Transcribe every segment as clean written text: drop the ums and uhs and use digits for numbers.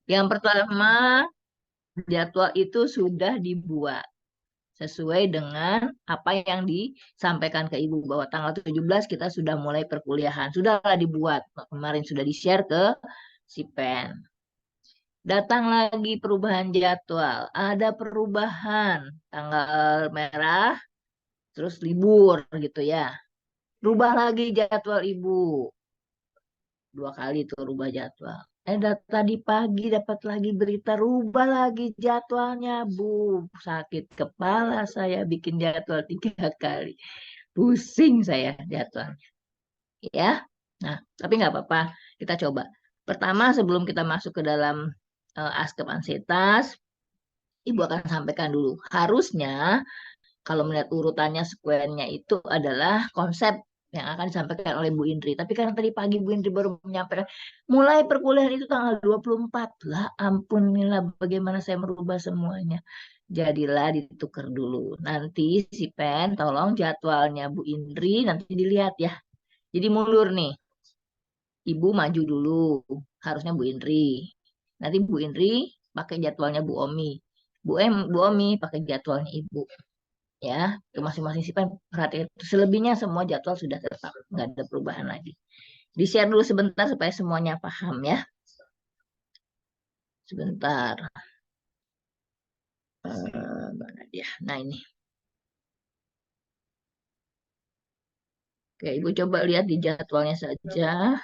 Yang pertama, jadwal itu sudah dibuat sesuai dengan apa yang disampaikan ke Ibu bahwa tanggal 17 kita sudah mulai perkuliahan. Sudahlah dibuat. Kemarin sudah di-share ke si Pen. Datang lagi perubahan jadwal. Ada perubahan tanggal merah, terus libur gitu ya. Rubah lagi jadwal Ibu. 2 kali tuh rubah jadwal. Tadi pagi dapat lagi berita rubah lagi jadwalnya, Bu. Sakit kepala saya bikin jadwal 3 kali. Pusing saya jadwalnya. Ya. Nah, tapi nggak apa-apa. Kita coba. Pertama, sebelum kita masuk ke dalam askep ansitas, Ibu akan sampaikan dulu. Harusnya kalau melihat urutannya square-nya itu adalah konsep yang akan disampaikan oleh Bu Indri. Tapi karena tadi pagi Bu Indri baru menyampaikan, mulai perkuliahan itu tanggal 24. Lah ampun Mila, bagaimana saya merubah semuanya. Jadilah ditukar dulu. Nanti si Pen, tolong jadwalnya Bu Indri, nanti dilihat ya. Jadi mundur nih. Ibu maju dulu, harusnya Bu Indri. Nanti Bu Indri pakai jadwalnya Bu Omi. Bu Omi pakai jadwalnya Ibu ya, ke masing-masing siswa perhatikan selebihnya semua jadwal sudah tetap, nggak ada perubahan lagi. Di share dulu sebentar supaya semuanya paham ya. Sebentar. Mana dia? Nah ini. Oke, Ibu coba lihat di jadwalnya saja.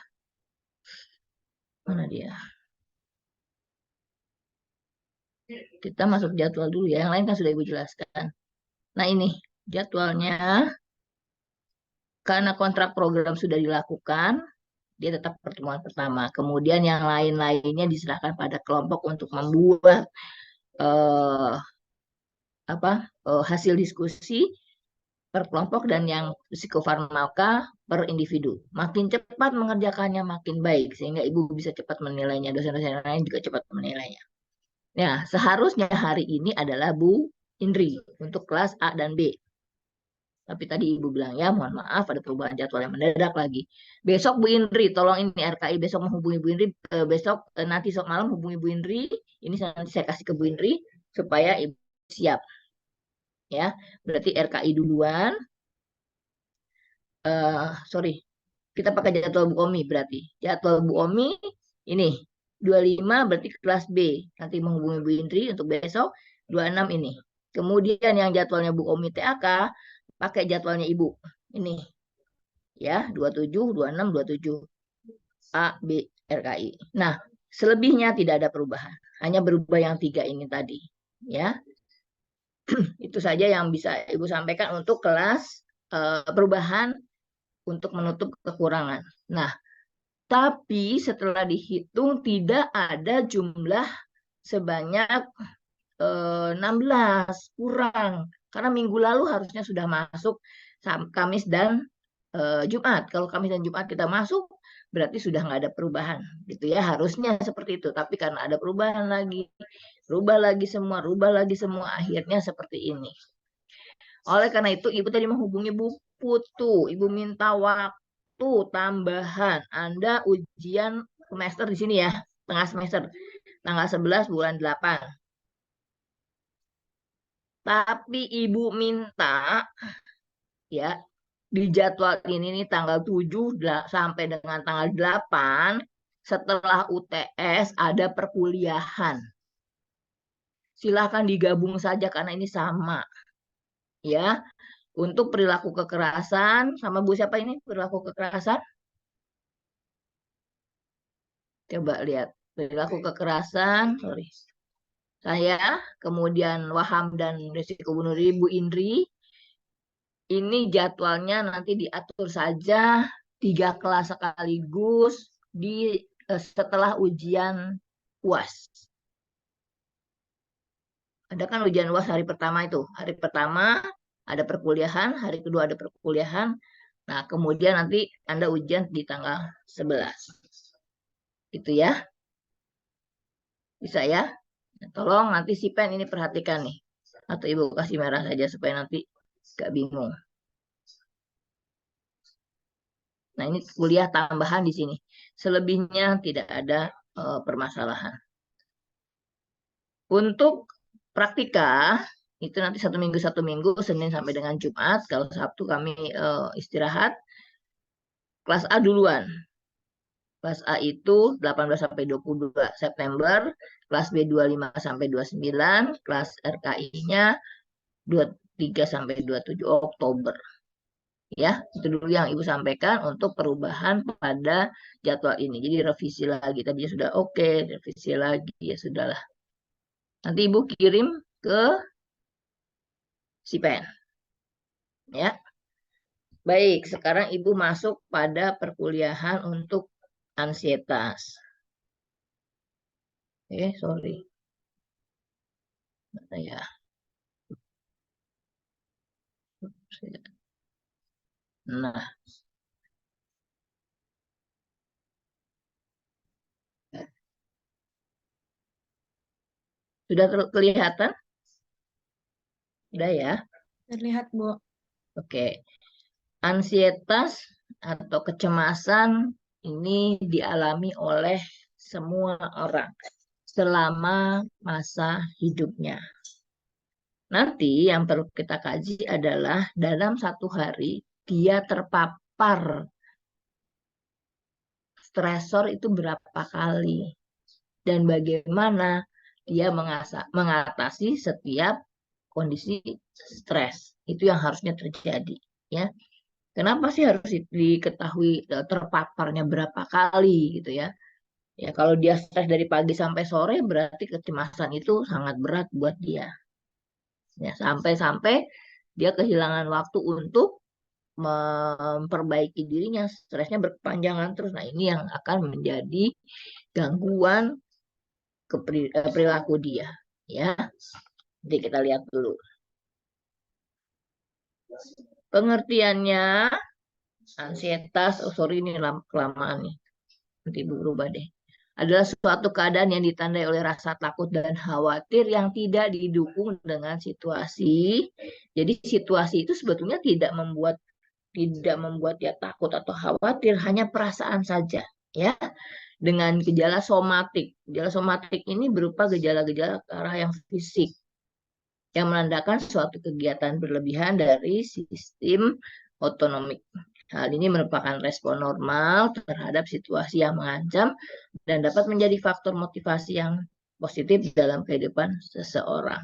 Mana dia? Kita masuk jadwal dulu ya. Yang lain kan sudah Ibu jelaskan. Nah ini jadwalnya. Karena kontrak program sudah dilakukan, dia tetap pertemuan pertama. Kemudian yang lain-lainnya diserahkan pada kelompok untuk membuat eh, hasil diskusi per kelompok dan yang psikofarmaka per individu. Makin cepat mengerjakannya makin baik sehingga ibu bisa cepat menilainya, dosen-dosen lain juga cepat menilainya. Ya, seharusnya hari ini adalah Bu Indri untuk kelas A dan B. Tapi tadi ibu bilang ya mohon maaf ada perubahan jadwal yang mendadak lagi. Besok Bu Indri, tolong ini RKI besok menghubungi Bu Indri, besok nanti sok malam hubungi Bu Indri. Ini nanti saya kasih ke Bu Indri supaya ibu siap ya. Berarti RKI duluan. Sorry, kita pakai jadwal Bu Omi berarti. Jadwal Bu Omi ini 25 berarti kelas B. Nanti menghubungi Bu Indri untuk besok 26 ini. Kemudian yang jadwalnya Bu Omi TAK pakai jadwalnya Ibu. Ini ya 27, 26, 27 A, B, RKI. Nah, selebihnya tidak ada perubahan. Hanya berubah yang 3 ini tadi. Ya, itu saja yang bisa Ibu sampaikan untuk kelas perubahan untuk menutup kekurangan. Nah, tapi setelah dihitung tidak ada jumlah sebanyak 16 kurang. Karena minggu lalu harusnya sudah masuk Kamis dan Jumat. Kalau Kamis dan Jumat kita masuk, berarti sudah nggak ada perubahan. Gitu ya, harusnya seperti itu. Tapi karena ada perubahan lagi, rubah lagi semua, akhirnya seperti ini. Oleh karena itu, Ibu tadi menghubungi Bu Putu. Ibu minta waktu tambahan. Anda ujian semester di sini ya, tengah semester, tanggal 11 bulan 8. Tapi Ibu minta ya di jadwal ini nih tanggal 7 sampai dengan tanggal 8 setelah UTS ada perkuliahan. Silakan digabung saja karena ini sama ya. Untuk perilaku kekerasan sama Bu siapa ini perilaku kekerasan? Coba lihat perilaku kekerasan, sorry. Saya, kemudian Waham dan Risiko bunuh diri Bu Indri. Ini jadwalnya nanti diatur saja 3 kelas sekaligus di setelah ujian UAS. Ada kan ujian UAS hari pertama itu. Hari pertama ada perkuliahan, hari kedua ada perkuliahan. Nah, kemudian nanti Anda ujian di tanggal 11. Itu ya. Bisa ya? Tolong nanti si pen ini perhatikan nih. Atau Ibu kasih merah saja supaya nanti gak bingung. Nah, ini kuliah tambahan di sini. Selebihnya tidak ada permasalahan. Untuk praktika itu nanti satu minggu Senin sampai dengan Jumat. Kalau Sabtu kami istirahat. Kelas A duluan. Kelas A itu 18 sampai 22 September, kelas B 25 sampai 29, kelas RKI-nya 23 sampai 27 Oktober. Ya, itu dulu yang Ibu sampaikan untuk perubahan pada jadwal ini. Jadi revisi lagi. Tadi sudah oke, revisi lagi ya sudahlah. Nanti Ibu kirim ke si pen. Ya. Baik, sekarang Ibu masuk pada perkuliahan untuk ansietas. Sorry. Ya. Nah, sudah kelihatan? Sudah ya? Terlihat, Bu. Oke. Ansietas atau kecemasan ini dialami oleh semua orang selama masa hidupnya. Nanti yang perlu kita kaji adalah dalam satu hari dia terpapar stresor itu berapa kali dan bagaimana dia mengatasi setiap kondisi stres. Itu yang harusnya terjadi, ya. Kenapa sih harus diketahui terpaparnya berapa kali gitu ya? Ya kalau dia stres dari pagi sampai sore berarti kecemasan itu sangat berat buat dia. Ya sampai-sampai dia kehilangan waktu untuk memperbaiki dirinya, stresnya berkepanjangan terus. Nah, ini yang akan menjadi gangguan ke perilaku dia, ya. Jadi kita lihat dulu. Pengertiannya ansietas, ini kelamaan nih. Nanti berubah deh. Adalah suatu keadaan yang ditandai oleh rasa takut dan khawatir yang tidak didukung dengan situasi. Jadi situasi itu sebetulnya tidak membuat dia takut atau khawatir, hanya perasaan saja, ya. Dengan gejala somatik. Gejala somatik ini berupa gejala-gejala ke arah yang fisik yang menandakan suatu kegiatan berlebihan dari sistem otonomik. Hal ini merupakan respon normal terhadap situasi yang mengancam dan dapat menjadi faktor motivasi yang positif dalam kehidupan seseorang.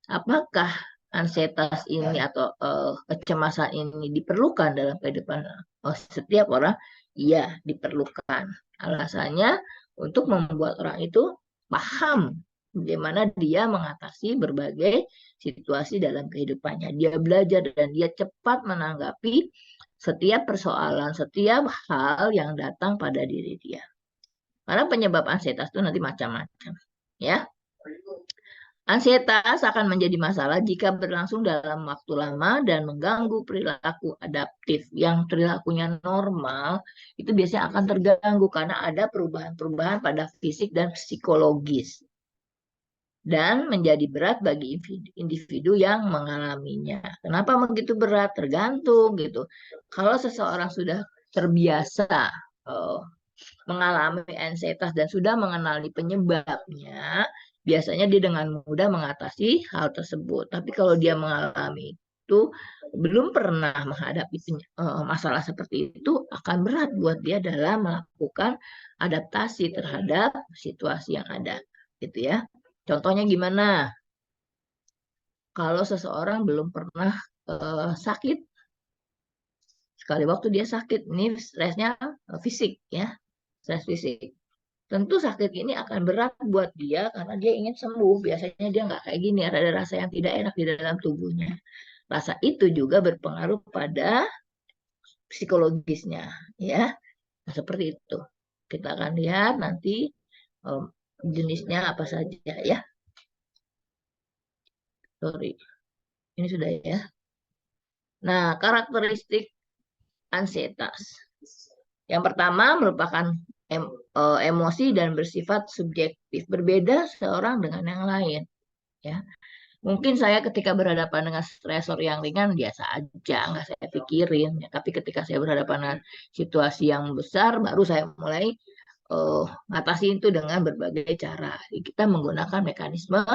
Apakah ansietas ini atau kecemasan ini diperlukan dalam kehidupan setiap orang? Iya, diperlukan. Alasannya untuk membuat orang itu paham bagaimana dia mengatasi berbagai situasi dalam kehidupannya. Dia belajar dan dia cepat menanggapi setiap persoalan, setiap hal yang datang pada diri dia. Karena penyebab ansietas itu nanti macam-macam, ya. Ansietas akan menjadi masalah jika berlangsung dalam waktu lama dan mengganggu perilaku adaptif. Yang perilakunya normal itu biasanya akan terganggu karena ada perubahan-perubahan pada fisik dan psikologis. Dan menjadi berat bagi individu yang mengalaminya. Kenapa begitu berat? Tergantung gitu. Kalau seseorang sudah terbiasa mengalami ansietas dan sudah mengenali penyebabnya, biasanya dia dengan mudah mengatasi hal tersebut. Tapi kalau dia mengalami itu belum pernah menghadapi masalah seperti itu, akan berat buat dia dalam melakukan adaptasi terhadap situasi yang ada, gitu ya. Contohnya gimana? Kalau seseorang belum pernah sakit, sekali waktu dia sakit, ini stresnya fisik ya, stres fisik. Tentu sakit ini akan berat buat dia karena dia ingin sembuh. Biasanya dia nggak kayak gini, ada rasa yang tidak enak di dalam tubuhnya. Rasa itu juga berpengaruh pada psikologisnya, ya. Nah, seperti itu. Kita akan lihat nanti jenisnya apa saja, ya. Sorry, ini sudah ya. Nah, karakteristik ansietas. Yang pertama merupakan emosi dan bersifat subjektif, berbeda seorang dengan yang lain, ya. Mungkin saya ketika berhadapan dengan stresor yang ringan biasa aja, nggak saya pikirin, ya. Tapi ketika saya berhadapan dengan situasi yang besar baru saya mulai ngatasi itu dengan berbagai cara. Kita menggunakan mekanisme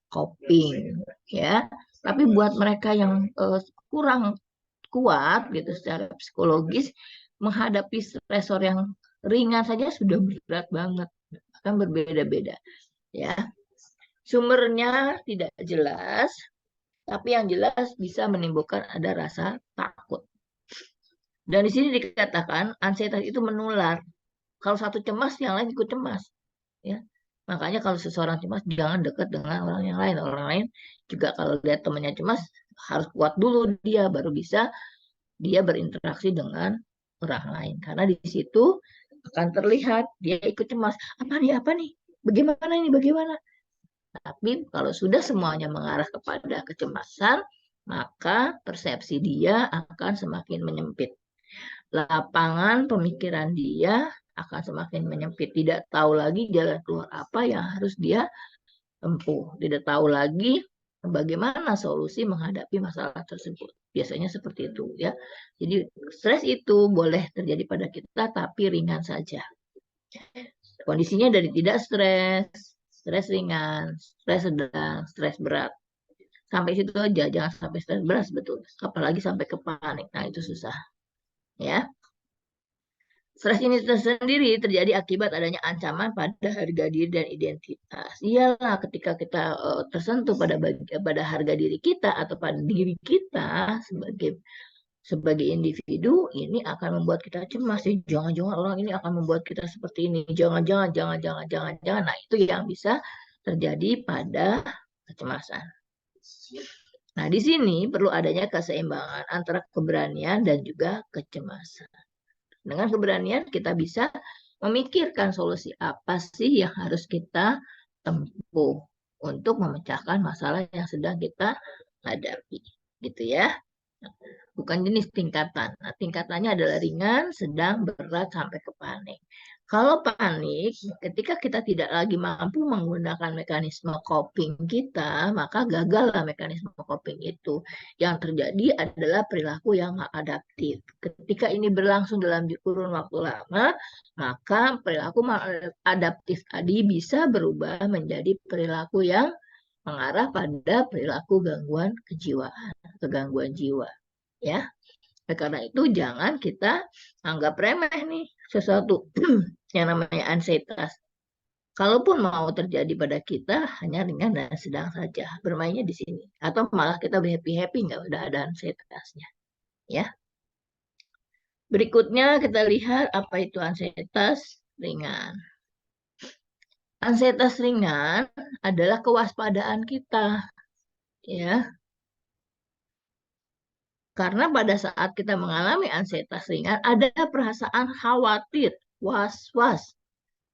coping, ya. Tapi buat mereka yang kurang kuat gitu secara psikologis, menghadapi stresor yang ringan saja sudah berat banget, akan berbeda-beda, ya. Sumbernya tidak jelas, tapi yang jelas bisa menimbulkan ada rasa takut. Dan di sini dikatakan ansietas itu menular. Kalau satu cemas, yang lain ikut cemas. Ya, makanya kalau seseorang cemas jangan dekat dengan orang yang lain. Orang lain juga kalau lihat temannya cemas harus kuat dulu dia baru bisa dia berinteraksi dengan orang lain. Karena di situ akan terlihat dia ikut cemas. Apa nih? Apa nih? Bagaimana ini? Bagaimana? Tapi kalau sudah semuanya mengarah kepada kecemasan, maka persepsi dia akan semakin menyempit. Lapangan pemikiran dia akan semakin menyempit. Tidak tahu lagi jalan keluar apa yang harus dia tempuh. Tidak tahu lagi bagaimana solusi menghadapi masalah tersebut. Biasanya seperti itu, ya. Jadi stres itu boleh terjadi pada kita tapi ringan saja. Kondisinya dari tidak stres, stres ringan, stres sedang, stres berat. Sampai situ aja, jangan sampai stres berat betul. Apalagi sampai ke panik. Nah, itu susah. Ya. Stres ini tersendiri terjadi akibat adanya ancaman pada harga diri dan identitas. Iyalah, ketika kita tersentuh pada harga diri kita atau pada diri kita sebagai individu, ini akan membuat kita cemas. Jangan-jangan orang ini akan membuat kita seperti ini. Jangan-jangan, jangan-jangan. Nah, itu yang bisa terjadi pada kecemasan. Nah, di sini perlu adanya keseimbangan antara keberanian dan juga kecemasan. Dengan keberanian kita bisa memikirkan solusi apa sih yang harus kita tempuh untuk memecahkan masalah yang sedang kita hadapi. Gitu ya. Bukan jenis tingkatan. Nah, tingkatannya adalah ringan, sedang, berat, sampai ke panik. Kalau panik, ketika kita tidak lagi mampu menggunakan mekanisme coping kita, maka gagallah mekanisme coping itu. Yang terjadi adalah perilaku yang adaptif. Ketika ini berlangsung dalam kurun waktu lama, maka perilaku adaptif tadi bisa berubah menjadi perilaku yang mengarah pada perilaku gangguan kejiwaan, kegangguan jiwa. Ya, karena itu jangan kita anggap remeh nih sesuatu yang namanya ansietas. Kalaupun mau terjadi pada kita, hanya ringan dan sedang saja. Bermainnya di sini. Atau malah kita happy-happy, nggak udah ada ansietasnya. Ya. Berikutnya kita lihat apa itu ansietas ringan. Ansietas ringan adalah kewaspadaan kita. Ya. Karena pada saat kita mengalami ansietas ringan, ada perasaan khawatir, was-was,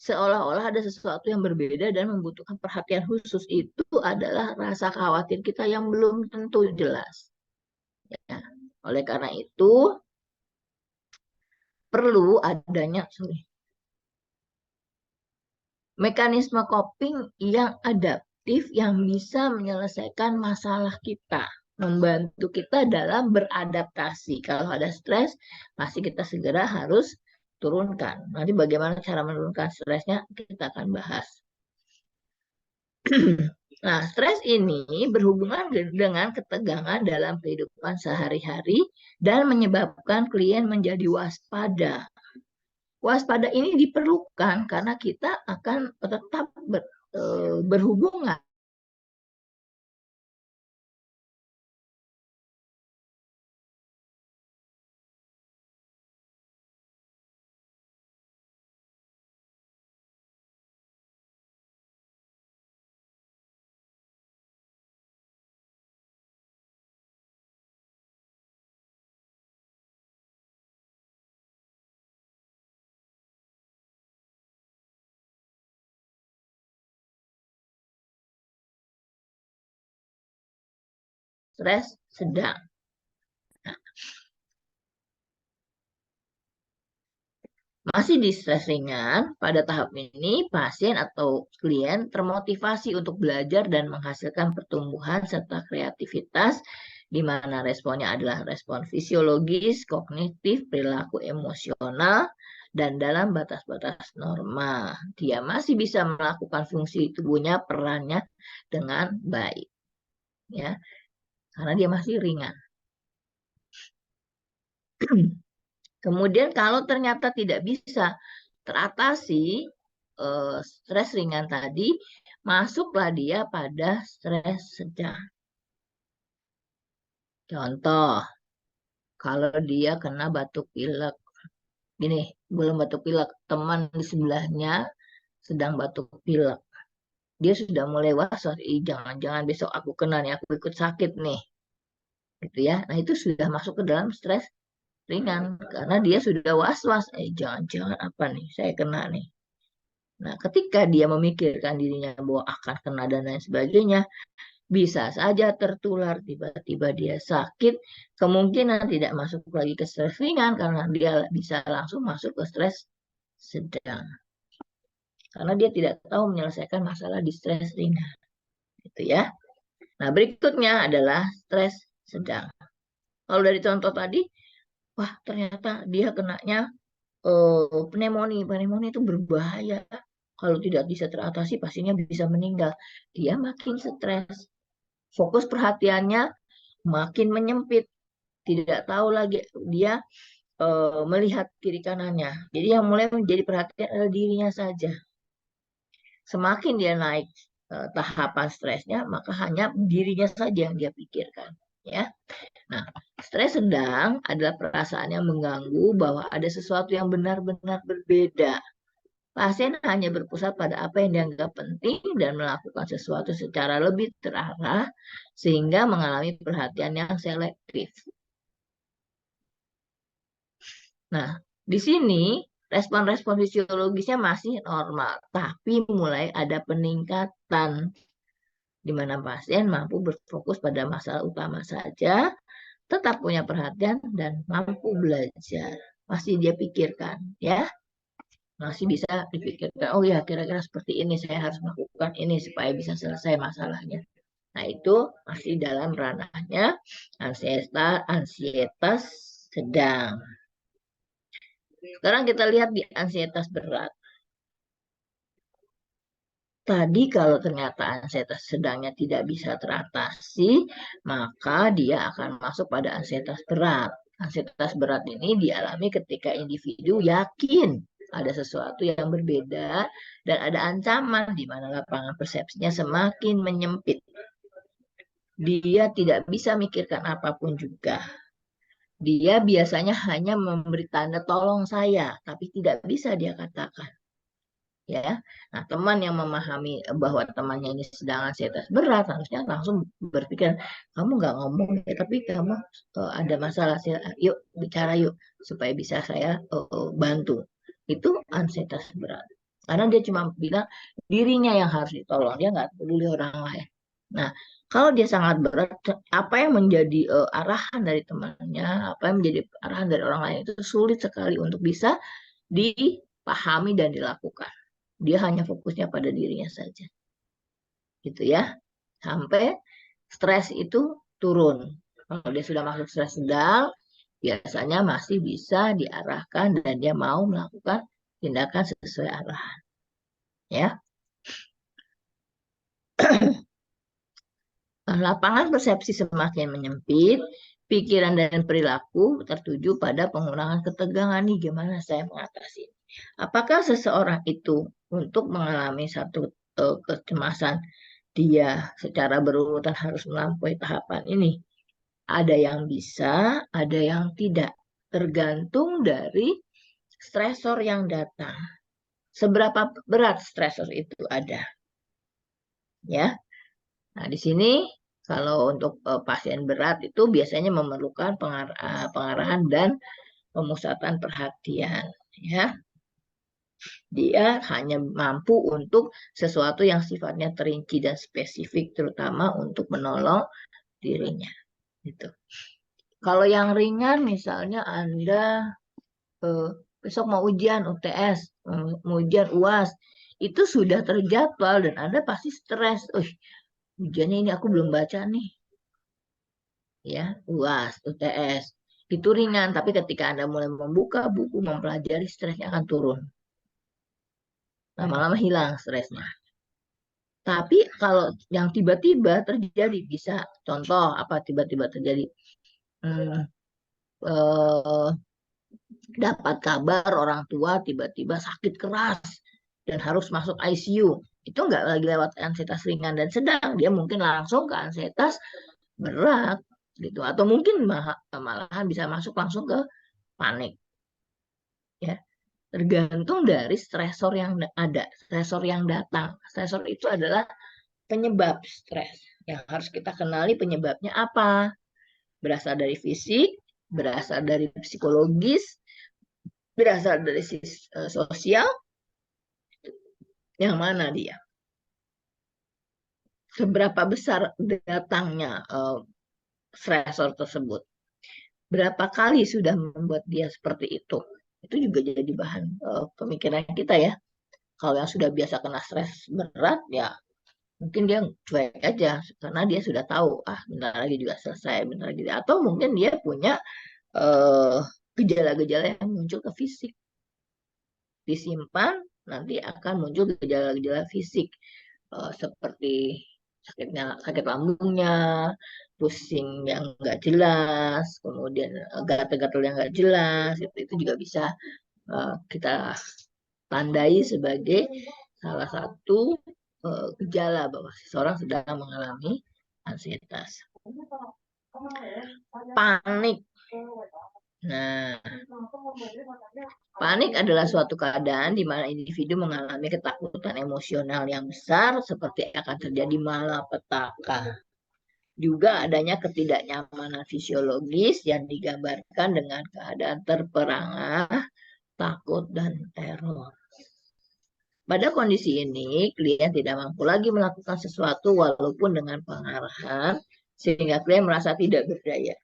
seolah-olah ada sesuatu yang berbeda dan membutuhkan perhatian khusus. Itu adalah rasa khawatir kita yang belum tentu jelas. Ya. Oleh karena itu, perlu adanya mekanisme coping yang adaptif yang bisa menyelesaikan masalah kita, membantu kita dalam beradaptasi. Kalau ada stres, pasti kita segera harus turunkan. Nanti bagaimana cara menurunkan stresnya kita akan bahas. Nah, stres ini berhubungan dengan ketegangan dalam kehidupan sehari-hari dan menyebabkan klien menjadi waspada. Waspada ini diperlukan karena kita akan tetap berhubungan stres sedang. Nah, masih di stres ringan, pada tahap ini pasien atau klien termotivasi untuk belajar dan menghasilkan pertumbuhan serta kreativitas di mana responnya adalah respon fisiologis, kognitif, perilaku emosional, dan dalam batas-batas normal. Dia masih bisa melakukan fungsi tubuhnya, perannya dengan baik. Ya, karena dia masih ringan. Kemudian kalau ternyata tidak bisa teratasi stres ringan tadi, masuklah dia pada stres sedang. Contoh, kalau dia kena batuk pilek, gini, belum batuk pilek, teman di sebelahnya sedang batuk pilek. Dia sudah mulai was-was, jangan-jangan besok aku kena nih, aku ikut sakit nih. Gitu ya. Nah, itu sudah masuk ke dalam stres ringan karena dia sudah was-was, jangan-jangan apa nih, saya kena nih. Nah, ketika dia memikirkan dirinya bahwa akan kena dan lain sebagainya, bisa saja tertular, tiba-tiba dia sakit, kemungkinan tidak masuk lagi ke stres ringan karena dia bisa langsung masuk ke stres sedang. Karena dia tidak tahu menyelesaikan masalah di stres ringan. Gitu ya. Nah, berikutnya adalah stres sedang. Kalau dari contoh tadi, wah ternyata dia kenanya pneumonia. Pneumonia itu berbahaya. Kalau tidak bisa teratasi, pastinya bisa meninggal. Dia makin stres. Fokus perhatiannya makin menyempit. Tidak tahu lagi dia melihat kiri kanannya. Jadi yang mulai menjadi perhatian adalah dirinya saja. Semakin dia naik tahapan stresnya, maka hanya dirinya saja yang dia pikirkan. Ya. Nah, stres sedang adalah perasaan yang mengganggu bahwa ada sesuatu yang benar-benar berbeda. Pasien hanya berpusat pada apa yang dianggap penting dan melakukan sesuatu secara lebih terarah sehingga mengalami perhatian yang selektif. Nah, di sini respon-respon fisiologisnya masih normal, tapi mulai ada peningkatan di mana pasien mampu berfokus pada masalah utama saja, tetap punya perhatian dan mampu belajar. Masih dia pikirkan, ya. Masih bisa dipikirkan, oh ya kira-kira seperti ini, saya harus melakukan ini supaya bisa selesai masalahnya. Nah, itu masih dalam ranahnya ansietas sedang. Sekarang kita lihat di ansietas berat. Tadi kalau ternyata ansietas sedangnya tidak bisa teratasi, maka dia akan masuk pada ansietas berat. Ansietas berat ini dialami ketika individu yakin ada sesuatu yang berbeda dan ada ancaman di mana lapangan persepsinya semakin menyempit. Dia tidak bisa mikirkan apapun juga. Dia biasanya hanya memberi tanda tolong saya, tapi tidak bisa dia katakan. Ya, nah teman yang memahami bahwa temannya ini sedang ansietas berat harusnya langsung berpikir, kamu nggak ngomong ya, tapi kamu ada masalah, yuk bicara yuk supaya bisa saya bantu. Itu ansietas berat karena dia cuma bilang dirinya yang harus ditolong, dia nggak peduli orang lain. Nah, kalau dia sangat berat, apa yang menjadi arahan dari temannya, apa yang menjadi arahan dari orang lain itu sulit sekali untuk bisa dipahami dan dilakukan. Dia hanya fokusnya pada dirinya saja. Gitu ya. Sampai stres itu turun. Kalau dia sudah masuk stres sedang, biasanya masih bisa diarahkan dan dia mau melakukan tindakan sesuai arahan. Ya. Lapangan persepsi semakin menyempit, pikiran dan perilaku tertuju pada pengurangan ketegangan. Nih, gimana saya mengatasi? Apakah seseorang itu untuk mengalami satu kecemasan, dia secara berurutan harus melampaui tahapan ini? Ada yang bisa, ada yang tidak. Tergantung dari stresor yang datang. Seberapa berat stresor itu ada. Ya. Nah, di sini kalau untuk pasien berat itu biasanya memerlukan pengarahan dan pemusatan perhatian, ya. Dia hanya mampu untuk sesuatu yang sifatnya terinci dan spesifik, terutama untuk menolong dirinya. Gitu. Kalau yang ringan, misalnya Anda besok mau ujian UTS, mau ujian UAS, itu sudah terjadwal dan Anda pasti stres. Ujiannya ini aku belum baca nih. Ya, UAS, UTS. itu ringan, tapi ketika Anda mulai membuka buku, mempelajari, stresnya akan turun. Lama-lama hilang stresnya. Tapi kalau yang tiba-tiba terjadi, bisa contoh apa tiba-tiba terjadi, hmm, eh, dapat kabar orang tua tiba-tiba sakit keras dan harus masuk ICU. Itu nggak lagi lewat ansietas ringan dan sedang, dia mungkin langsung ke ansietas berat gitu, atau mungkin malahan bisa masuk langsung ke panik, ya. Tergantung dari stresor yang ada, stresor yang datang. Stresor itu adalah penyebab stres yang harus kita kenali penyebabnya apa. Berasal dari fisik, berasal dari psikologis, berasal dari sosial, yang mana dia. Seberapa besar datangnya stresor tersebut. Berapa kali sudah membuat dia seperti itu. Itu juga jadi bahan pemikiran kita, ya. Kalau yang sudah biasa kena stres berat, ya mungkin dia cuek aja karena dia sudah tahu, bentar lagi juga selesai, bentar lagi. Atau mungkin dia punya gejala-gejala yang muncul ke fisik, disimpan, nanti akan muncul gejala-gejala fisik seperti sakit lambungnya, pusing yang nggak jelas, kemudian gatal-gatal yang nggak jelas, itu juga bisa kita tandai sebagai salah satu gejala bahwa seseorang sedang mengalami ansietas. Panik. Nah, panik adalah suatu keadaan di mana individu mengalami ketakutan emosional yang besar seperti akan terjadi malapetaka. Juga adanya ketidaknyamanan fisiologis yang digambarkan dengan keadaan terperangah, takut, dan teror. Pada kondisi ini, klien tidak mampu lagi melakukan sesuatu walaupun dengan pengarahan, sehingga klien merasa tidak berdaya.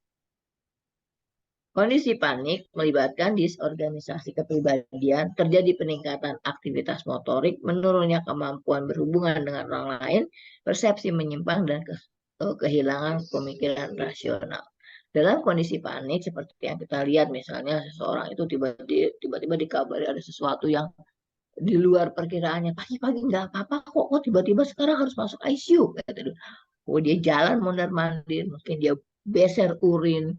Kondisi panik melibatkan disorganisasi kepribadian, terjadi peningkatan aktivitas motorik, menurunnya kemampuan berhubungan dengan orang lain, persepsi menyimpang, dan kehilangan pemikiran rasional. Dalam kondisi panik seperti yang kita lihat, misalnya seseorang itu tiba-tiba dikabari ada sesuatu yang di luar perkiraannya. Pagi-pagi nggak apa-apa kok tiba-tiba sekarang harus masuk ICU. Oh, dia jalan mondar-mandir, mungkin dia beser urin,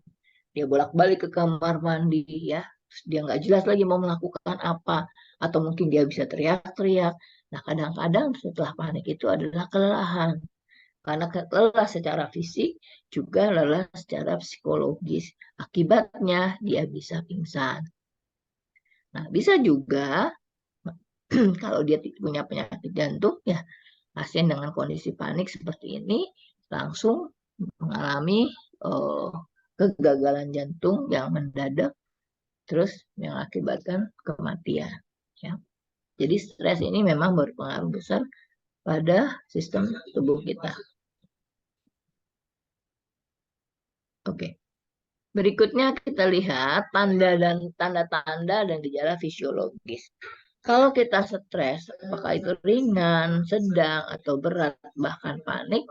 dia bolak-balik ke kamar mandi, ya. Terus dia nggak jelas lagi mau melakukan apa, atau mungkin dia bisa teriak-teriak. Nah, kadang-kadang setelah panik itu adalah kelelahan. Karena lelah secara fisik, juga lelah secara psikologis. Akibatnya dia bisa pingsan. Nah, bisa juga kalau dia punya penyakit jantung, ya pasien dengan kondisi panik seperti ini langsung mengalami kegagalan jantung yang mendadak, terus mengakibatkan kematian. Ya. Jadi stres ini memang berpengaruh besar pada sistem tubuh kita. Oke. Berikutnya kita lihat tanda-tanda dan gejala fisiologis. Kalau kita stres, apakah itu ringan, sedang, atau berat, bahkan panik,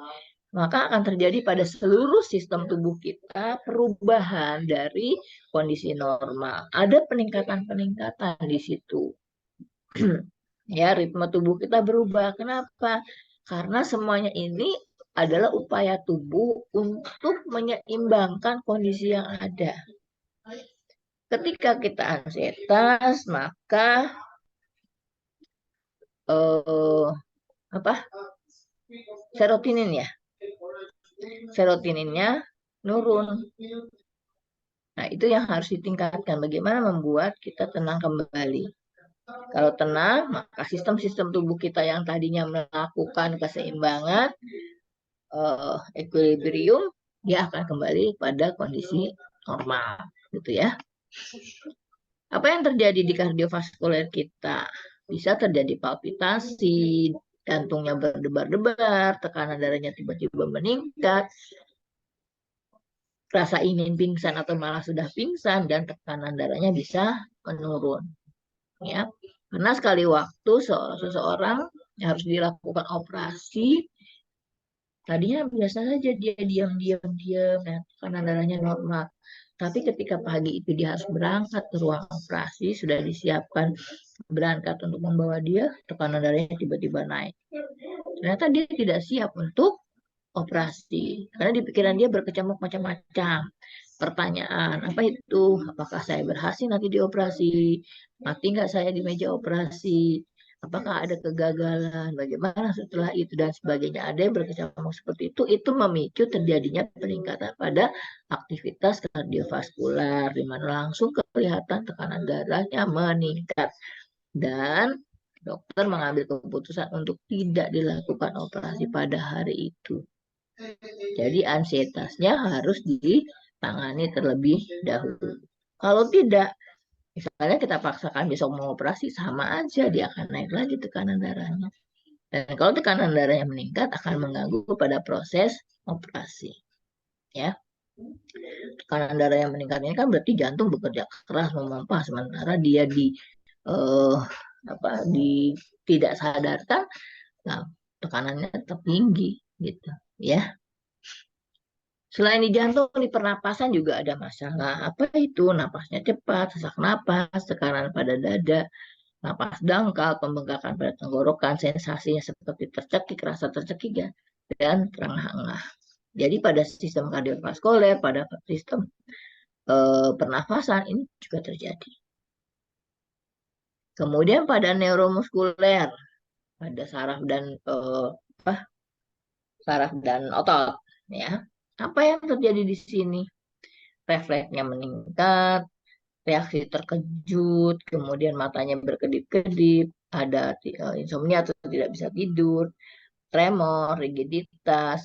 maka akan terjadi pada seluruh sistem tubuh kita perubahan dari kondisi normal. Ada peningkatan-peningkatan di situ. Ya, ritme tubuh kita berubah. Kenapa? Karena semuanya ini adalah upaya tubuh untuk menyeimbangkan kondisi yang ada. Ketika kita ansietas, maka serotinin, ya, serotoninnya nurun. Nah, itu yang harus ditingkatkan. Bagaimana membuat kita tenang kembali. Kalau tenang, maka sistem-sistem tubuh kita yang tadinya melakukan keseimbangan, equilibrium, dia akan kembali pada kondisi normal, gitu ya. Apa yang terjadi di kardiovaskuler kita? Bisa terjadi palpitasi, jantungnya berdebar-debar, tekanan darahnya tiba-tiba meningkat, rasa ingin pingsan atau malah sudah pingsan, dan tekanan darahnya bisa menurun. Ya, karena sekali waktu seseorang harus dilakukan operasi, tadinya biasa saja dia diam-diam, nah, tekanan darahnya normal. Tapi ketika pagi itu dia harus berangkat ke ruang operasi, sudah disiapkan berangkat untuk membawa dia, tekanan darahnya tiba-tiba naik. Ternyata dia tidak siap untuk operasi. Karena di pikiran dia berkecamuk macam-macam. Pertanyaan, apa itu? Apakah saya berhasil nanti dioperasi? Mati nggak saya di meja operasi? Apakah ada kegagalan? Bagaimana setelah itu dan sebagainya? Ada yang berkecamuk seperti itu memicu terjadinya peningkatan pada aktivitas kardiovaskular, di mana langsung kelihatan tekanan darahnya meningkat. Dan dokter mengambil keputusan untuk tidak dilakukan operasi pada hari itu. Jadi ansietasnya harus ditangani terlebih dahulu. Kalau tidak, misalnya kita paksakan besok mau operasi, sama aja dia akan naik lagi tekanan darahnya. Dan kalau tekanan darahnya meningkat akan mengganggu pada proses operasi. Ya, tekanan darah yang meningkat ini kan berarti jantung bekerja keras memompa, sementara dia eh, di tidak sadarkan, nah, tekanannya tetap tinggi gitu ya. Selain di jantung, di pernapasan juga ada masalah. Apa itu? Napasnya cepat, sesak napas, tekanan pada dada, napas dangkal, pembengkakan pada tenggorokan, sensasinya seperti tercekik, rasa tercekik ya, dan terengah-engah. Jadi pada sistem kardiovaskuler, pada sistem pernafasan ini juga terjadi. Kemudian pada neuromuskuler, pada saraf dan otot, ya. Apa yang terjadi di sini? Refleksnya meningkat, reaksi terkejut, kemudian matanya berkedip-kedip, ada insomnia atau tidak bisa tidur, tremor, rigiditas,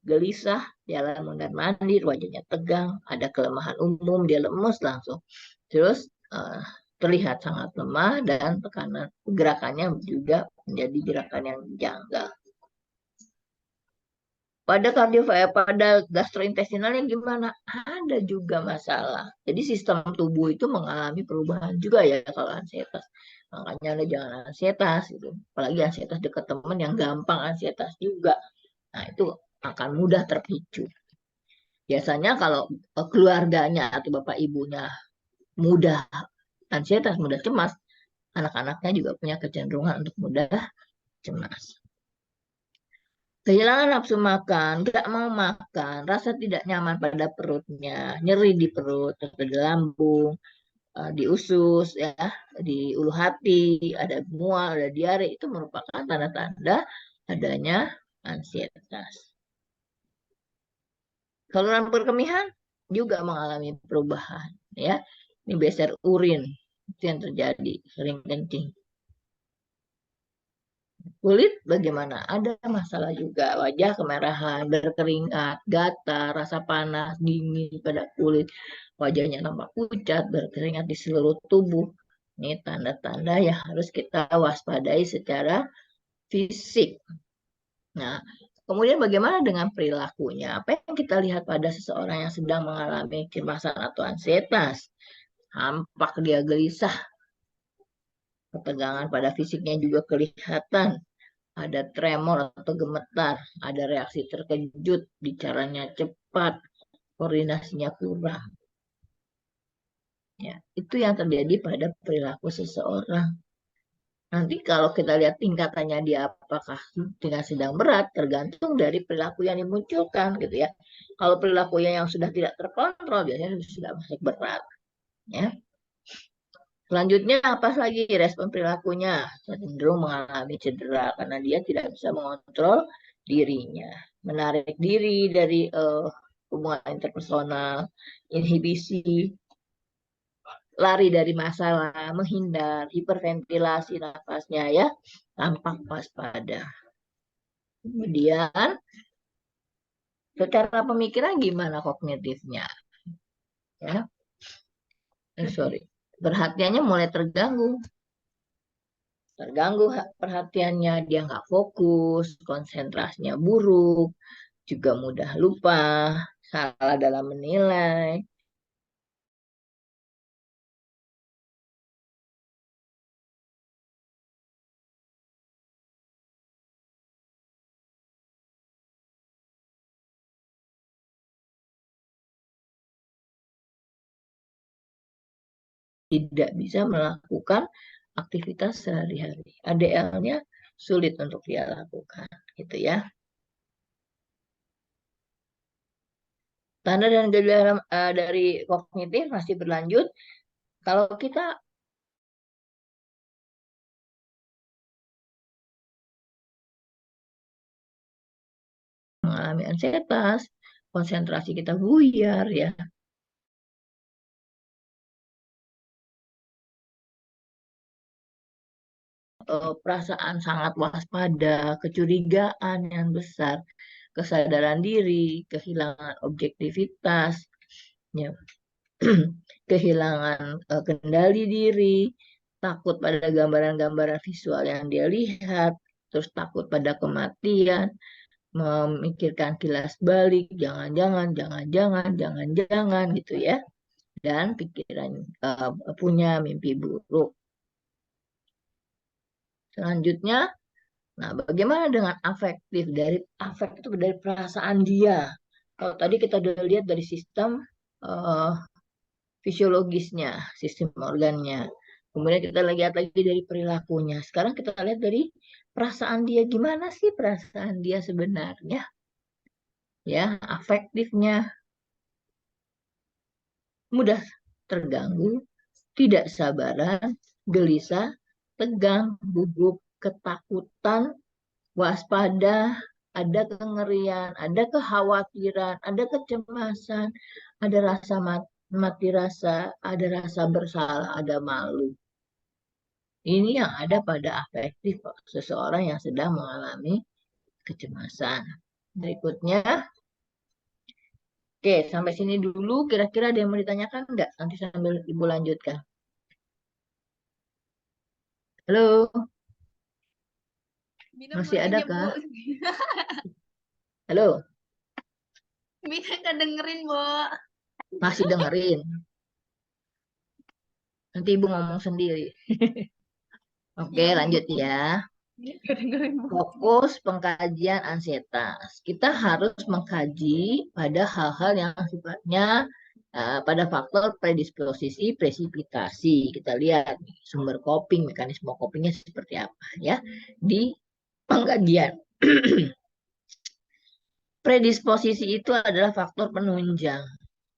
gelisah, jalan mondar-mandir, wajahnya tegang, ada kelemahan umum, dia lemes langsung. Terus terlihat sangat lemah dan tekanan gerakannya juga menjadi gerakan yang janggal. Pada gastrointestinalnya gimana? Ada juga masalah. Jadi sistem tubuh itu mengalami perubahan juga ya kalau ansietas. Makanya Anda jangan ansietas gitu. Apalagi ansietas dekat teman yang gampang ansietas juga. Nah, itu akan mudah terpicu. Biasanya kalau keluarganya atau bapak ibunya mudah ansietas, mudah cemas, anak-anaknya juga punya kecenderungan untuk mudah cemas. Kehilangan nafsu makan, nggak mau makan, rasa tidak nyaman pada perutnya, nyeri di perut, di lambung, di usus, ya, di ulu hati, ada mual, ada diare, itu merupakan tanda-tanda adanya ansietas. Saluran perkemihan juga mengalami perubahan, ya. Ini beser urin, itu yang terjadi, sering kencing. Kulit bagaimana? Ada masalah juga. Wajah kemerahan, berkeringat, gatal, rasa panas, dingin pada kulit. Wajahnya nampak pucat, berkeringat di seluruh tubuh. Ini tanda-tanda yang harus kita waspadai secara fisik. Nah, kemudian bagaimana dengan perilakunya? Apa yang kita lihat pada seseorang yang sedang mengalami kecemasan atau ansietas? Tampak dia gelisah, ketegangan pada fisiknya juga kelihatan, ada tremor atau gemetar, ada reaksi terkejut, bicaranya cepat, koordinasinya kurang. Ya, itu yang terjadi pada perilaku seseorang. Nanti kalau kita lihat tingkatannya dia apakah dengan sedang berat, tergantung dari perilaku yang dimunculkan gitu ya. Kalau perilakunya yang sudah tidak terkontrol, biasanya sudah masuk berat. Ya. Selanjutnya apa lagi respon perilakunya? Cenderung mengalami cedera karena dia tidak bisa mengontrol dirinya, menarik diri dari hubungan interpersonal, inhibisi, lari dari masalah, menghindar, hiperventilasi nafasnya ya, tampak waspada. Kemudian secara pemikiran gimana kognitifnya? Ya, sorry, perhatiannya mulai terganggu perhatiannya, dia nggak fokus, konsentrasinya buruk, juga mudah lupa, salah dalam menilai, tidak bisa melakukan aktivitas sehari-hari. ADL-nya sulit untuk dia lakukan, gitu ya. Tanda dan gejala dari kognitif masih berlanjut. Kalau kita mengalami ansietas, konsentrasi kita buyar ya. Perasaan sangat waspada, kecurigaan yang besar, kesadaran diri, kehilangan objektivitas, ya, kehilangan kendali diri, takut pada gambaran-gambaran visual yang dia lihat, terus takut pada kematian, memikirkan kilas balik, jangan-jangan, jangan-jangan, jangan-jangan gitu ya, dan pikiran punya mimpi buruk. Selanjutnya, nah bagaimana dengan afektif itu dari perasaan dia. Kalau tadi kita udah lihat dari sistem uh, fisiologisnya, sistem organnya. Kemudian kita lihat lagi dari perilakunya. Sekarang kita lihat dari perasaan dia. Gimana sih perasaan dia sebenarnya? Ya, afektifnya mudah terganggu, tidak sabaran, gelisah, tegang, gugup, ketakutan, waspada, ada kengerian, ada kekhawatiran, ada kecemasan, ada rasa mati rasa, ada rasa bersalah, ada malu. Ini yang ada pada afektif seseorang yang sedang mengalami kecemasan. Berikutnya, oke, sampai sini dulu. Kira-kira ada yang mau ditanyakan enggak? Nanti sambil Ibu lanjutkan. Halo, Bina masih boleh ada Bu. kah? Halo, Bina nggak dengerin, Bu. masih dengerin? Nanti Ibu ngomong sendiri. Oke, Iya, Bu. lanjut ya. Nggak dengerin, Bu. Fokus pengkajian ansietas. Kita harus mengkaji pada hal-hal yang sifatnya pada faktor predisposisi, presipitasi. Kita lihat sumber coping, mekanisme copingnya seperti apa ya di pengkajian. Predisposisi itu adalah faktor penunjang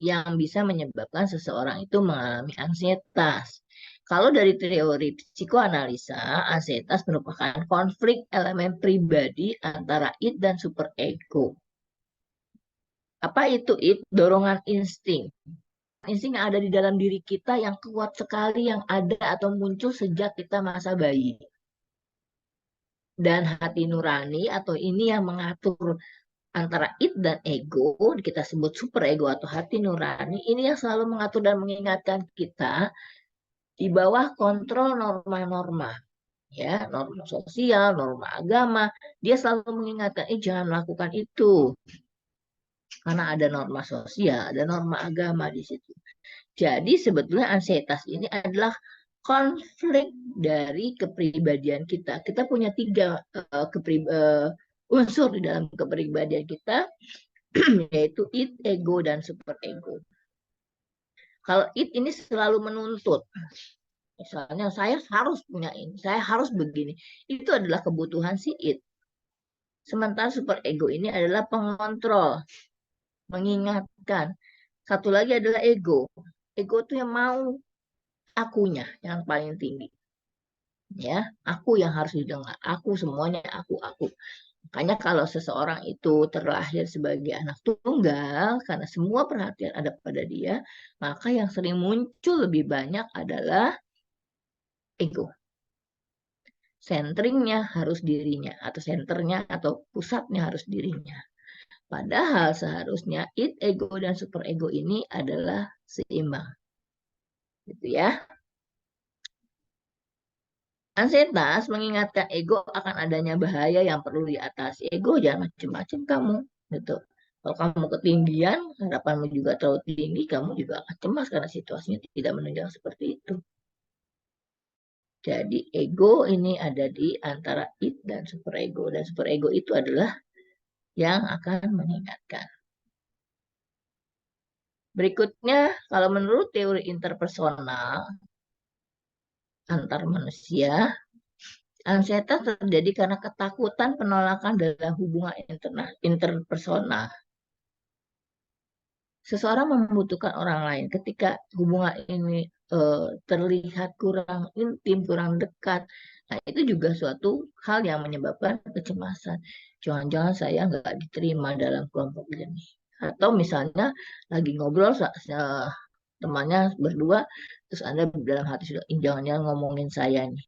yang bisa menyebabkan seseorang itu mengalami ansietas. Kalau dari teori psikoanalisa, ansietas merupakan konflik elemen pribadi antara id dan superego. Apa itu id? Dorongan insting. Insting yang ada di dalam diri kita yang kuat sekali, yang ada atau muncul sejak kita masa bayi. Dan hati nurani atau ini yang mengatur antara id dan ego, kita sebut super ego atau hati nurani, ini yang selalu mengatur dan mengingatkan kita di bawah kontrol norma-norma, ya, norma sosial, norma agama. Dia selalu mengingatkan, jangan melakukan itu, karena ada norma sosial, ada norma agama di situ. Jadi sebetulnya ansietas ini adalah konflik dari kepribadian kita. Kita punya tiga unsur di dalam kepribadian kita, yaitu id, ego, dan super ego. Kalau id ini selalu menuntut, misalnya saya harus punya ini, saya harus begini, itu adalah kebutuhan si id. Sementara super ego ini adalah pengontrol, mengingatkan. Satu lagi adalah ego. Ego itu yang mau akunya yang paling tinggi. Ya, aku yang harus didengar, aku semuanya aku. Makanya kalau seseorang itu terlahir sebagai anak tunggal, karena semua perhatian ada pada dia, maka yang sering muncul lebih banyak adalah ego. Centeringnya harus dirinya, atau senternya atau pusatnya harus dirinya. Padahal seharusnya id, ego, dan super ego ini adalah seimbang. Gitu ya. Ansietas mengingatkan ego akan adanya bahaya yang perlu diatasi. Ego jangan macam-macam kamu, gitu. Kalau kamu ketinggian, harapanmu juga terlalu tinggi, kamu juga akan cemas karena situasinya tidak menunjang seperti itu. Jadi ego ini ada di antara id dan superego, dan superego itu adalah yang akan mengingatkan. Berikutnya, kalau menurut teori interpersonal, antar manusia. Ansietas terjadi karena ketakutan penolakan dalam hubungan interpersonal. Seseorang membutuhkan orang lain ketika hubungan ini terlihat kurang intim, kurang dekat. Nah, itu juga suatu hal yang menyebabkan kecemasan. Jangan-jangan saya nggak diterima dalam kelompok ini. Atau misalnya lagi ngobrol temannya berdua, terus Anda dalam hati sudah, jangan-jangan ngomongin saya nih.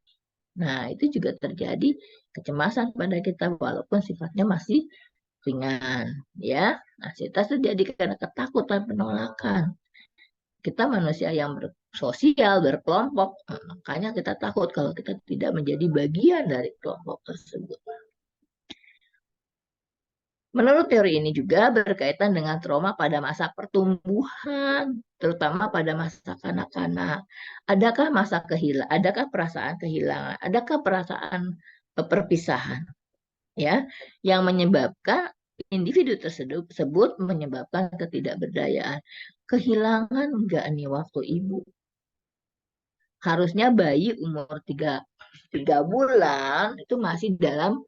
Nah, itu juga terjadi kecemasan pada kita walaupun sifatnya masih ringan, ya. Ansietas terjadi karena ketakutan penolakan. Kita manusia yang bersosial, berkelompok, makanya kita takut kalau kita tidak menjadi bagian dari kelompok tersebut. Menurut teori ini juga berkaitan dengan trauma pada masa pertumbuhan, terutama pada masa kanak-kanak. Adakah perasaan kehilangan? Adakah perasaan perpisahan? Ya, yang menyebabkan individu tersebut menyebabkan ketidakberdayaan. Kehilangan enggak nih waktu ibu? Harusnya bayi umur 3 bulan itu masih dalam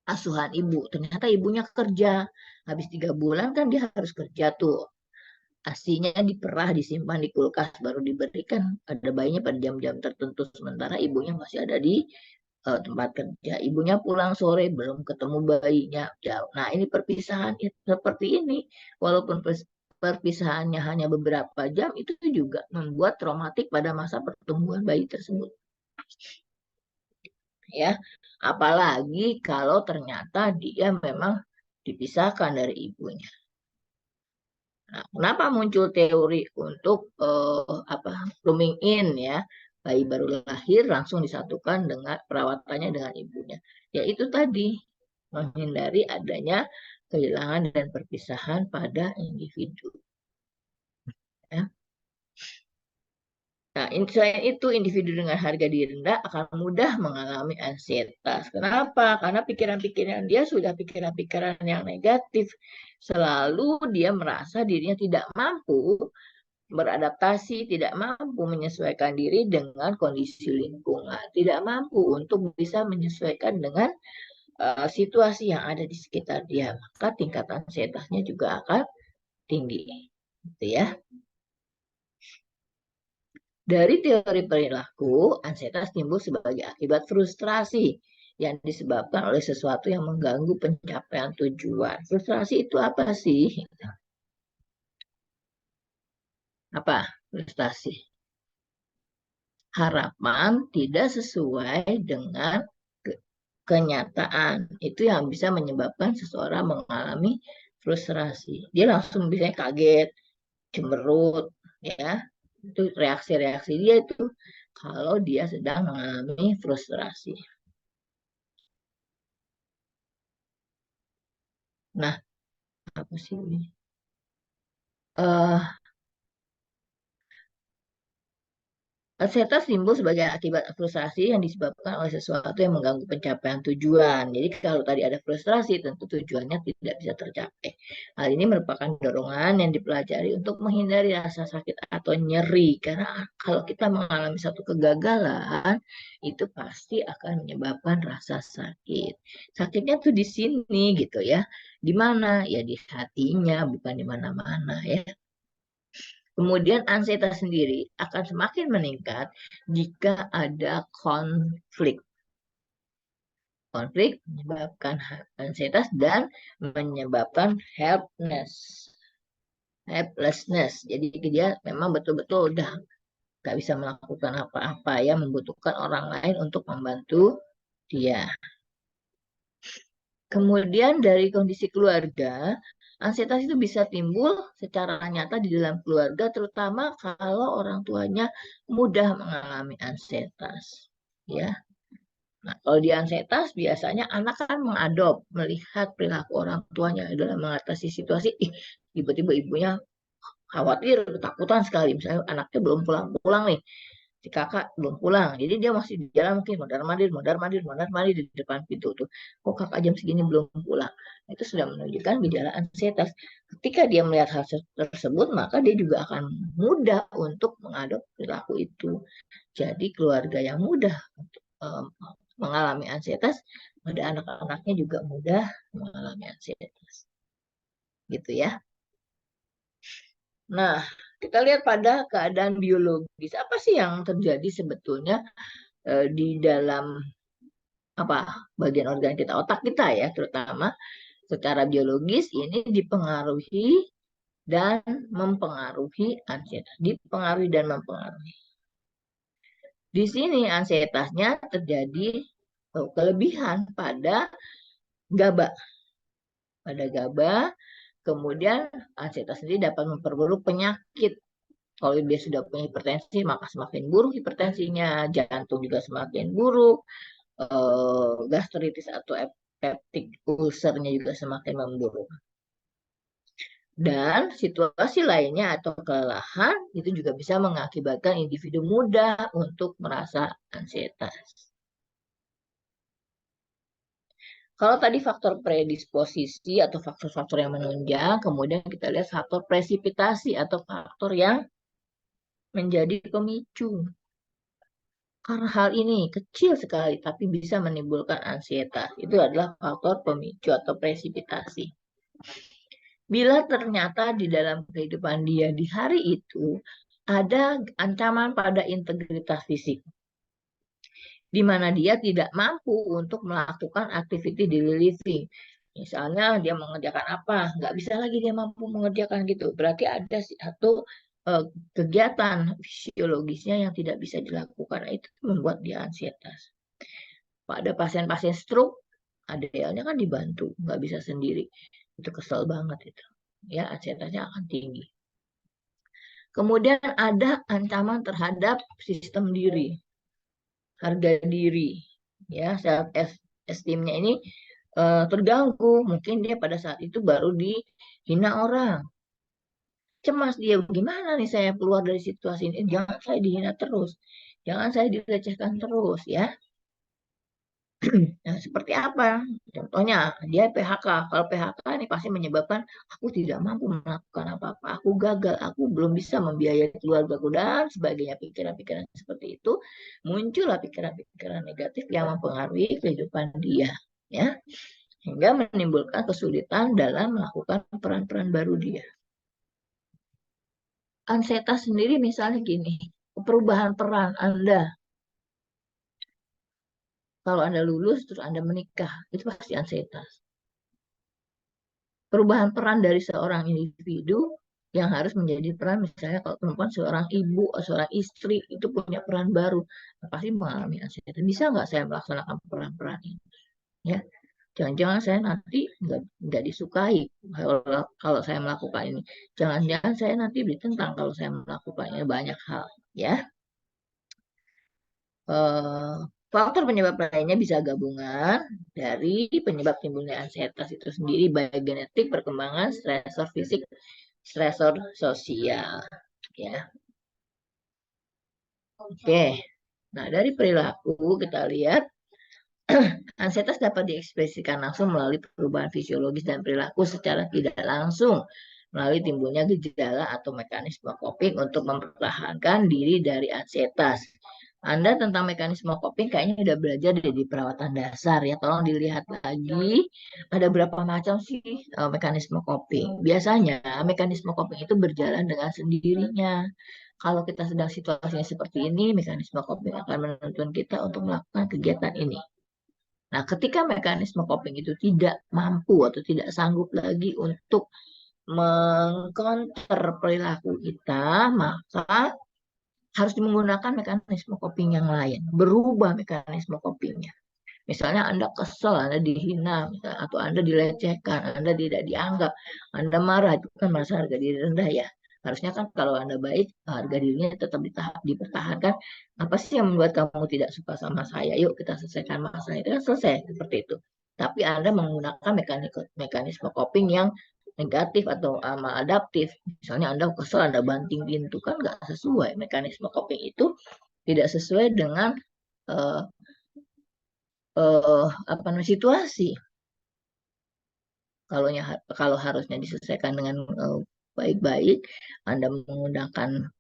asuhan ibu. Ternyata ibunya kerja. Habis 3 bulan kan dia harus kerja tuh. Asinya diperah, disimpan di kulkas, baru diberikan pada bayinya pada jam-jam tertentu. Sementara ibunya masih ada di tempat kerja. Ibunya pulang sore, belum ketemu bayinya, jauh. Nah, ini perpisahan seperti ini. Walaupun perpisahannya hanya beberapa jam, itu juga membuat traumatik pada masa pertumbuhan bayi tersebut. Ya, apalagi kalau ternyata dia memang dipisahkan dari ibunya. Nah, kenapa muncul teori untuk rooming in, ya, bayi baru lahir langsung disatukan dengan perawatannya dengan ibunya? Ya itu tadi, menghindari adanya kehilangan dan perpisahan pada individu. Ya. Nah, selain itu, individu dengan harga diri rendah akan mudah mengalami ansietas. Kenapa? Karena pikiran-pikiran dia sudah pikiran-pikiran yang negatif. Selalu dia merasa dirinya tidak mampu beradaptasi, tidak mampu menyesuaikan diri dengan kondisi lingkungan, tidak mampu untuk bisa menyesuaikan dengan situasi yang ada di sekitar dia. Maka tingkat ansietasnya juga akan tinggi. Gitu ya. Dari teori perilaku, ansietas timbul sebagai akibat frustrasi yang disebabkan oleh sesuatu yang mengganggu pencapaian tujuan. Frustrasi itu apa sih? Apa frustrasi? Harapan tidak sesuai dengan kenyataan. Itu yang bisa menyebabkan seseorang mengalami frustrasi. Dia langsung bisa kaget, cemberut, ya. Itu reaksi-reaksi dia itu kalau dia sedang mengalami frustrasi. Nah, apa sih ini? Ansietas timbul sebagai akibat frustrasi yang disebabkan oleh sesuatu yang mengganggu pencapaian tujuan. Jadi kalau tadi ada frustrasi, tentu tujuannya tidak bisa tercapai. Hal ini merupakan dorongan yang dipelajari untuk menghindari rasa sakit atau nyeri. Karena kalau kita mengalami satu kegagalan, itu pasti akan menyebabkan rasa sakit. Sakitnya tuh di sini gitu ya. Di mana? Ya di hatinya, bukan di mana-mana ya. Kemudian ansietas sendiri akan semakin meningkat jika ada konflik. Konflik menyebabkan ansietas dan menyebabkan helplessness. Jadi dia memang betul-betul udah nggak bisa melakukan apa-apa ya, membutuhkan orang lain untuk membantu dia. Kemudian dari kondisi keluarga, ansietas itu bisa timbul secara nyata di dalam keluarga, terutama kalau orang tuanya mudah mengalami ansietas. Ya, nah, kalau di ansietas biasanya anak kan mengadop, melihat perilaku orang tuanya dalam mengatasi situasi. Tiba-tiba ibunya khawatir, ketakutan sekali. Misalnya anaknya belum pulang-pulang nih, si kakak belum pulang. Jadi dia masih di jalan mungkin mondar-mandir di depan pintu tuh. Kok kakak jam segini belum pulang? Itu sudah menunjukkan gejala ansietas. Ketika dia melihat hal tersebut, maka dia juga akan mudah untuk mengadopsi perilaku itu. Jadi keluarga yang mudah untuk mengalami ansietas, pada anak-anaknya juga mudah mengalami ansietas. Gitu ya. Nah, kita lihat pada keadaan biologis. Apa sih yang terjadi sebetulnya di dalam bagian organ kita, otak kita ya, terutama secara biologis ini dipengaruhi dan mempengaruhi ansietas. Dipengaruhi dan mempengaruhi. Di sini ansietasnya terjadi kelebihan pada GABA. Pada GABA, kemudian ansietas sendiri dapat memperburuk penyakit. Kalau dia sudah punya hipertensi, maka semakin buruk hipertensinya, jantung juga semakin buruk, gastritis atau peptic ulcernya juga semakin memburuk. Dan situasi lainnya atau kelelahan itu juga bisa mengakibatkan individu mudah untuk merasa ansietas. Kalau tadi faktor predisposisi atau faktor-faktor yang menunjang, kemudian kita lihat faktor presipitasi atau faktor yang menjadi pemicu. Karena hal ini kecil sekali tapi bisa menimbulkan ansietas. Itu adalah faktor pemicu atau presipitasi. Bila ternyata di dalam kehidupan dia di hari itu ada ancaman pada integritas fisik, di mana dia tidak mampu untuk melakukan activity daily living. Misalnya dia mengerjakan apa, nggak bisa lagi dia mampu mengerjakan gitu. Berarti ada satu kegiatan fisiologisnya yang tidak bisa dilakukan. Itu membuat dia ansietas. Pada pasien-pasien stroke, ADL-nya kan dibantu, nggak bisa sendiri. Itu kesel banget itu. Ya, ansietasnya akan tinggi. Kemudian ada ancaman terhadap sistem diri, harga diri, ya, self esteemnya ini terganggu. Mungkin dia pada saat itu baru dihina orang, cemas dia, gimana nih saya keluar dari situasi ini? Jangan saya dihina terus, jangan saya dilecehkan terus, ya. Nah, seperti apa? Contohnya, dia PHK. Kalau PHK ini pasti menyebabkan aku tidak mampu melakukan apa-apa. Aku gagal, aku belum bisa membiayai keluargaku dan sebagainya. Pikiran-pikiran seperti itu muncullah pikiran-pikiran negatif yang mempengaruhi kehidupan dia, ya. Hingga menimbulkan kesulitan dalam melakukan peran-peran baru dia. Ansietas sendiri misalnya gini, perubahan peran Anda. Kalau Anda lulus, terus Anda menikah, itu pasti ansietas. Perubahan peran dari seorang individu yang harus menjadi peran, misalnya kalau perempuan seorang ibu, seorang istri, itu punya peran baru, pasti mengalami ansietas. Bisa nggak saya melaksanakan peran-peran ini? Ya, jangan-jangan saya nanti nggak disukai kalau saya melakukan ini. Jangan-jangan saya nanti ditentang kalau saya melakukannya, banyak hal, ya. Faktor penyebab lainnya bisa gabungan dari penyebab timbulnya ansietas itu sendiri, baik genetik, perkembangan, stresor fisik, stresor sosial, ya. Oke. Nah, dari perilaku kita lihat ansietas dapat diekspresikan langsung melalui perubahan fisiologis dan perilaku secara tidak langsung melalui timbulnya gejala atau mekanisme coping untuk mempertahankan diri dari ansietas. Anda tentang mekanisme coping kayaknya udah belajar di perawatan dasar ya. Tolong dilihat lagi ada berapa macam sih mekanisme coping. Biasanya mekanisme coping itu berjalan dengan sendirinya. Kalau kita sedang situasinya seperti ini, mekanisme coping akan menuntun kita untuk melakukan kegiatan ini. Nah, ketika mekanisme coping itu tidak mampu atau tidak sanggup lagi untuk mengcounter perilaku kita, maka harus menggunakan mekanisme coping yang lain, berubah mekanisme copingnya. Misalnya Anda kesel, Anda dihina, atau Anda dilecehkan, Anda tidak dianggap, Anda marah, itu kan merasa harga diri rendah ya. Harusnya kan kalau Anda baik, harga dirinya tetap dipertahankan. Apa sih yang membuat kamu tidak suka sama saya? Yuk kita selesaikan masalah itu, kan selesai seperti itu. Tapi Anda menggunakan mekanisme coping yang negatif atau maladaptif. Misalnya Anda kesel, Anda banting pintu, kan nggak sesuai. Mekanisme coping itu tidak sesuai dengan uh, apa namanya situasi. Kalau harusnya diselesaikan dengan baik-baik, Anda menggunakan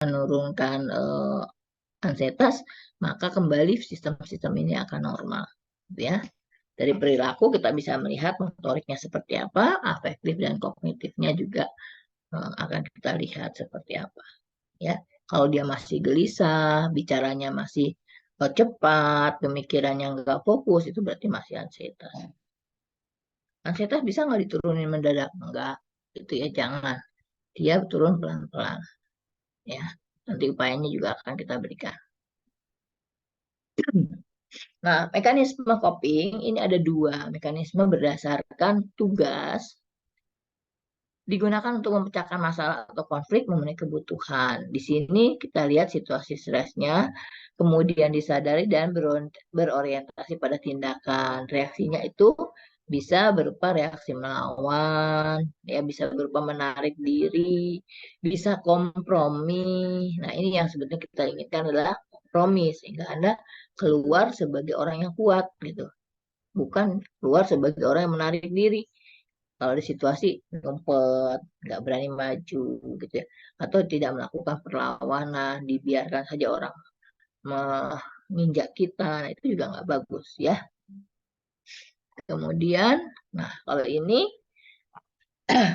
menurunkan ansietas, maka kembali sistem-sistem ini akan normal, ya. Dari perilaku kita bisa melihat motoriknya seperti apa, afektif dan kognitifnya juga akan kita lihat seperti apa, ya. Kalau dia masih gelisah, bicaranya masih cepat, pemikirannya nggak fokus, itu berarti masih ansietas. Ansietas bisa nggak diturunin mendadak? Enggak, itu ya jangan. Dia turun pelan-pelan, ya. Nanti upayanya juga akan kita berikan. Nah, mekanisme coping ini ada dua. Mekanisme berdasarkan tugas digunakan untuk memecahkan masalah atau konflik memenuhi kebutuhan. Di sini kita lihat situasi stresnya, kemudian disadari dan berorientasi pada tindakan. Reaksinya itu bisa berupa reaksi melawan, ya bisa berupa menarik diri, bisa kompromi. Nah, ini yang sebetulnya kita inginkan adalah kompromi sehingga Anda keluar sebagai orang yang kuat gitu. Bukan keluar sebagai orang yang menarik diri. Kalau di situasi ngumpet, nggak berani maju gitu ya, atau tidak melakukan perlawanan, dibiarkan saja orang menginjak kita, nah itu juga nggak bagus ya. Kemudian, nah kalau ini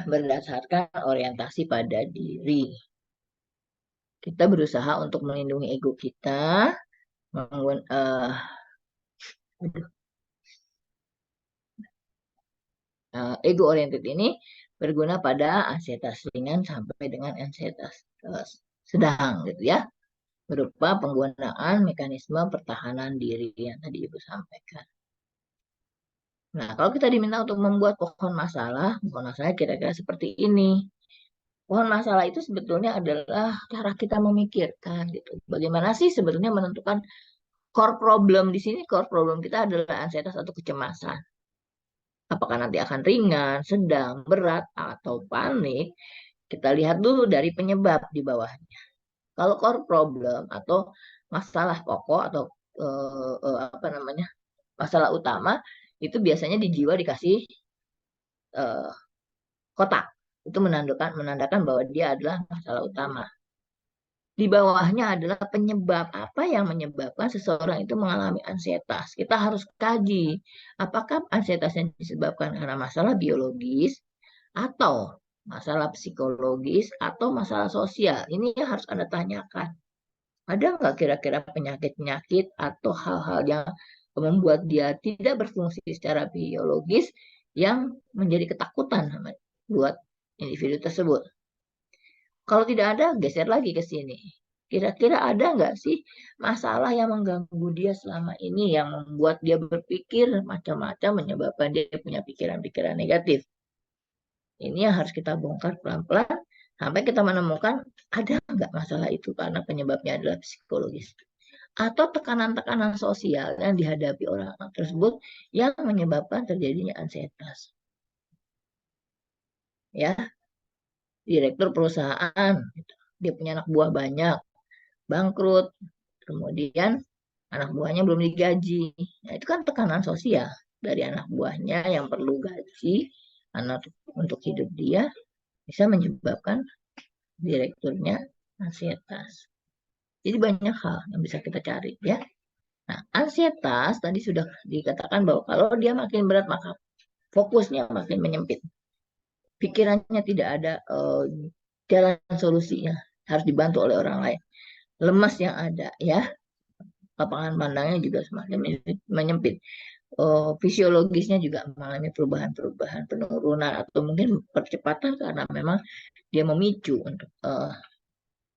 berdasarkan orientasi pada diri. Kita berusaha untuk melindungi ego kita, ego oriented ini berguna pada ansietas ringan sampai dengan ansietas sedang gitu ya, berupa penggunaan mekanisme pertahanan diri yang tadi Ibu sampaikan. Nah, kalau kita diminta untuk membuat pohon masalah kira-kira seperti ini. Pohon masalah itu sebetulnya adalah cara kita memikirkan gitu. Bagaimana sih sebetulnya menentukan core problem di sini? Core problem kita adalah ansietas atau kecemasan. Apakah nanti akan ringan, sedang, berat, atau panik? Kita lihat dulu dari penyebab di bawahnya. Kalau core problem atau masalah pokok atau apa namanya masalah utama itu biasanya di jiwa dikasih kotak. Itu menandakan bahwa dia adalah masalah utama. Di bawahnya adalah penyebab. Apa yang menyebabkan seseorang itu mengalami ansietas? Kita harus kaji apakah ansietas yang disebabkan karena masalah biologis atau masalah psikologis atau masalah sosial. Ini yang harus Anda tanyakan. Ada nggak kira-kira penyakit-penyakit atau hal-hal yang membuat dia tidak berfungsi secara biologis yang menjadi ketakutan buat individu tersebut? Kalau tidak ada, geser lagi ke sini. Kira-kira ada nggak sih masalah yang mengganggu dia selama ini yang membuat dia berpikir macam-macam menyebabkan dia punya pikiran-pikiran negatif? Ini yang harus kita bongkar pelan-pelan sampai kita menemukan ada nggak masalah itu karena penyebabnya adalah psikologis. Atau tekanan-tekanan sosial yang dihadapi orang tersebut yang menyebabkan terjadinya ansietas. Ya, direktur perusahaan, dia punya anak buah banyak, bangkrut, kemudian anak buahnya belum digaji. Nah, itu kan tekanan sosial dari anak buahnya yang perlu gaji anak untuk hidup dia bisa menyebabkan direkturnya ansietas. Jadi banyak hal yang bisa kita cari ya. Nah, ansietas tadi sudah dikatakan bahwa kalau dia makin berat maka fokusnya makin menyempit. Pikirannya tidak ada jalan solusinya, harus dibantu oleh orang lain. Lemas yang ada ya, lapangan pandangnya juga semakin menyempit. Fisiologisnya juga mengalami perubahan-perubahan, penurunan atau mungkin percepatan karena memang dia memicu untuk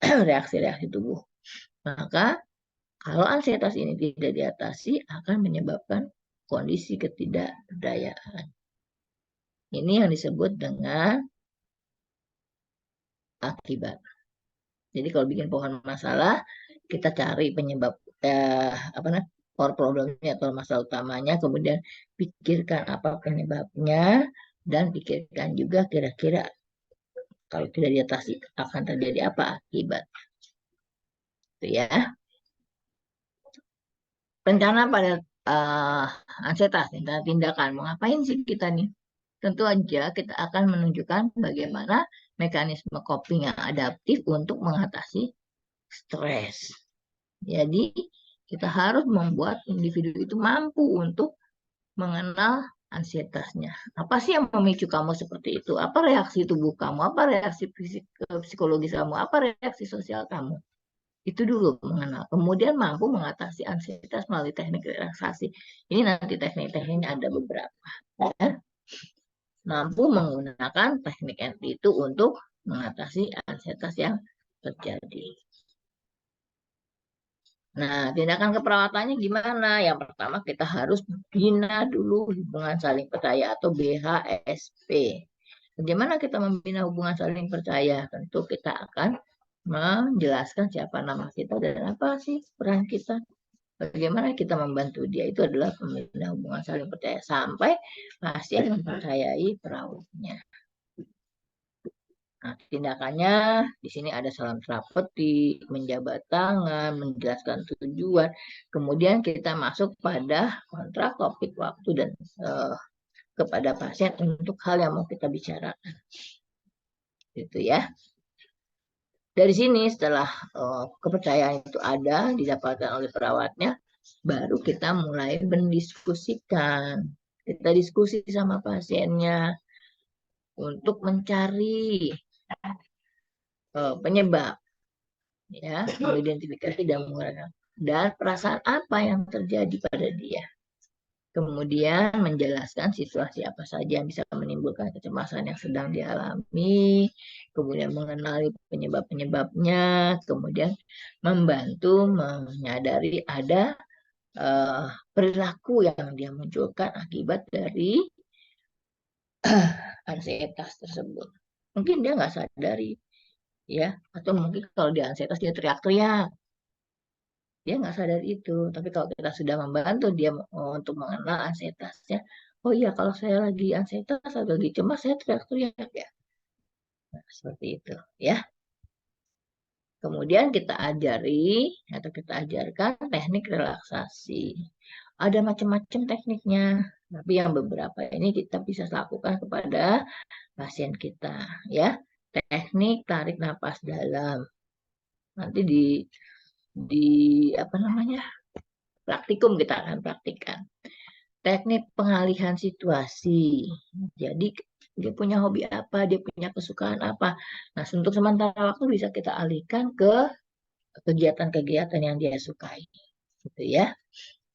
reaksi-reaksi tubuh. Maka kalau ansietas ini tidak diatasi akan menyebabkan kondisi ketidakberdayaan. Ini yang disebut dengan akibat. Jadi kalau bikin pohon masalah, kita cari penyebab core problemnya atau masalah utamanya, kemudian pikirkan apa penyebabnya, dan pikirkan juga kira-kira kalau tidak diatasi akan terjadi apa akibat. Itu ya. Rencana pada ansietas, tindakan. Mau ngapain sih kita nih? Tentu aja kita akan menunjukkan bagaimana mekanisme coping yang adaptif untuk mengatasi stres. Jadi kita harus membuat individu itu mampu untuk mengenal ansietasnya. Apa sih yang memicu kamu seperti itu? Apa reaksi tubuh kamu? Apa reaksi psikologis kamu? Apa reaksi sosial kamu? Itu dulu mengenal. Kemudian mampu mengatasi ansietas melalui teknik relaksasi. Ini nanti teknik-tekniknya ada beberapa. Ya. Mampu menggunakan teknik NT itu untuk mengatasi ansietas yang terjadi. Nah, tindakan keperawatannya gimana? Yang pertama kita harus bina dulu hubungan saling percaya atau BHSP. Bagaimana kita membina hubungan saling percaya? Tentu kita akan menjelaskan siapa nama kita dan apa sih peran kita. Bagaimana kita membantu dia, itu adalah membina hubungan saling percaya sampai pasien mempercayai perawatnya. Nah, tindakannya di sini ada salam terapeutik, menjabat tangan, menjelaskan tujuan. Kemudian kita masuk pada kontrak topik waktu dan kepada pasien untuk hal yang mau kita bicarakan. Gitu ya. Dari sini setelah kepercayaan itu ada didapatkan oleh perawatnya, baru kita mulai mendiskusikan. Kita diskusi sama pasiennya untuk mencari penyebab, ya, mengidentifikasi dan perasaan apa yang terjadi pada dia. Kemudian menjelaskan situasi apa saja yang bisa menimbulkan kecemasan yang sedang dialami, kemudian mengenali penyebab-penyebabnya, kemudian membantu menyadari ada perilaku yang dia munculkan akibat dari ansietas tersebut. Mungkin dia nggak sadari, ya, atau mungkin kalau dia ansietas dia teriak-teriak, dia nggak sadar itu. Tapi kalau kita sudah membantu dia untuk mengenal ansietasnya, oh iya kalau saya lagi ansietas atau lagi cemas saya teriak-teriak ya. Nah, seperti itu ya. Kemudian kita ajari atau kita ajarkan teknik relaksasi. Ada macam-macam tekniknya, tapi yang beberapa ini kita bisa lakukan kepada pasien kita ya. Teknik tarik napas dalam. Nanti di apa namanya? Praktikum kita akan praktikkan. Teknik pengalihan situasi. Jadi dia punya hobi apa, dia punya kesukaan apa. Nah, untuk sementara waktu bisa kita alihkan ke kegiatan-kegiatan yang dia sukai. Gitu ya.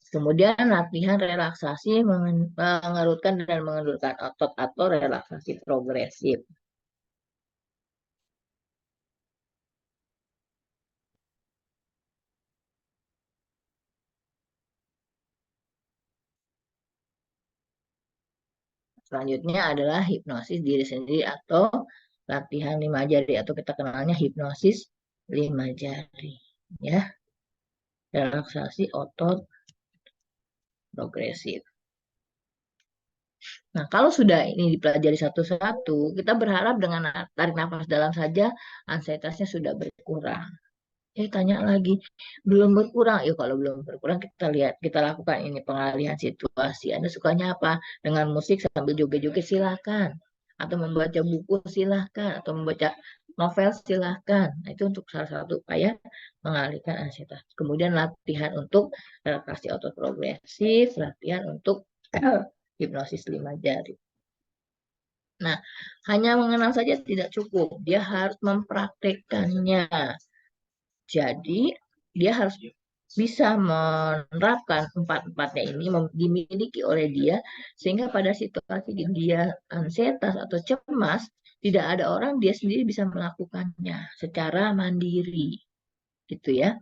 Kemudian latihan relaksasi mengerutkan dan mengendurkan otot atau relaksasi progresif. Selanjutnya adalah hipnosis diri sendiri atau latihan 5 jari atau kita kenalnya hipnosis 5 jari. Ya, relaksasi otot progresif. Nah, kalau sudah ini dipelajari satu-satu, kita berharap dengan tarik nafas dalam saja ansietasnya sudah berkurang. Tanya lagi, belum berkurang? Yuk, kalau belum berkurang kita lihat, kita lakukan ini pengalihan situasi. Anda sukanya apa? Dengan musik sambil joget-joget silakan, atau membaca buku silakan, atau membaca novel silakan. Nah, itu untuk salah satu upaya mengalihkan ansietas. Kemudian latihan untuk relaksasi otot progresif, latihan untuk hipnosis 5 jari. Nah, hanya mengenal saja tidak cukup. Dia harus mempraktekkannya. Jadi, dia harus bisa menerapkan empat-empatnya ini dimiliki oleh dia sehingga pada situasi dia ansietas atau cemas tidak ada orang, dia sendiri bisa melakukannya secara mandiri gitu ya.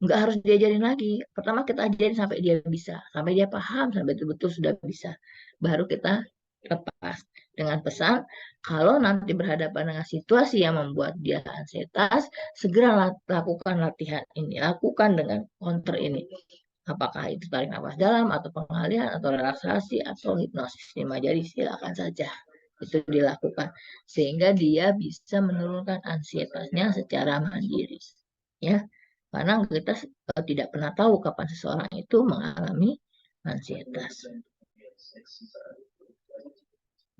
nggak harus diajarin lagi. Pertama kita ajarin sampai dia bisa, sampai dia paham, sampai betul-betul sudah bisa. Baru kita lepas dengan pesan, kalau nanti berhadapan dengan situasi yang membuat dia ansietas, segera lakukan latihan ini, lakukan dengan counter ini. Apakah itu tarik nafas dalam atau pengalihan atau relaksasi atau hipnosis 5 jari, silakan saja itu dilakukan sehingga dia bisa menurunkan ansietasnya secara mandiri, ya, karena kita tidak pernah tahu kapan seseorang itu mengalami ansietas.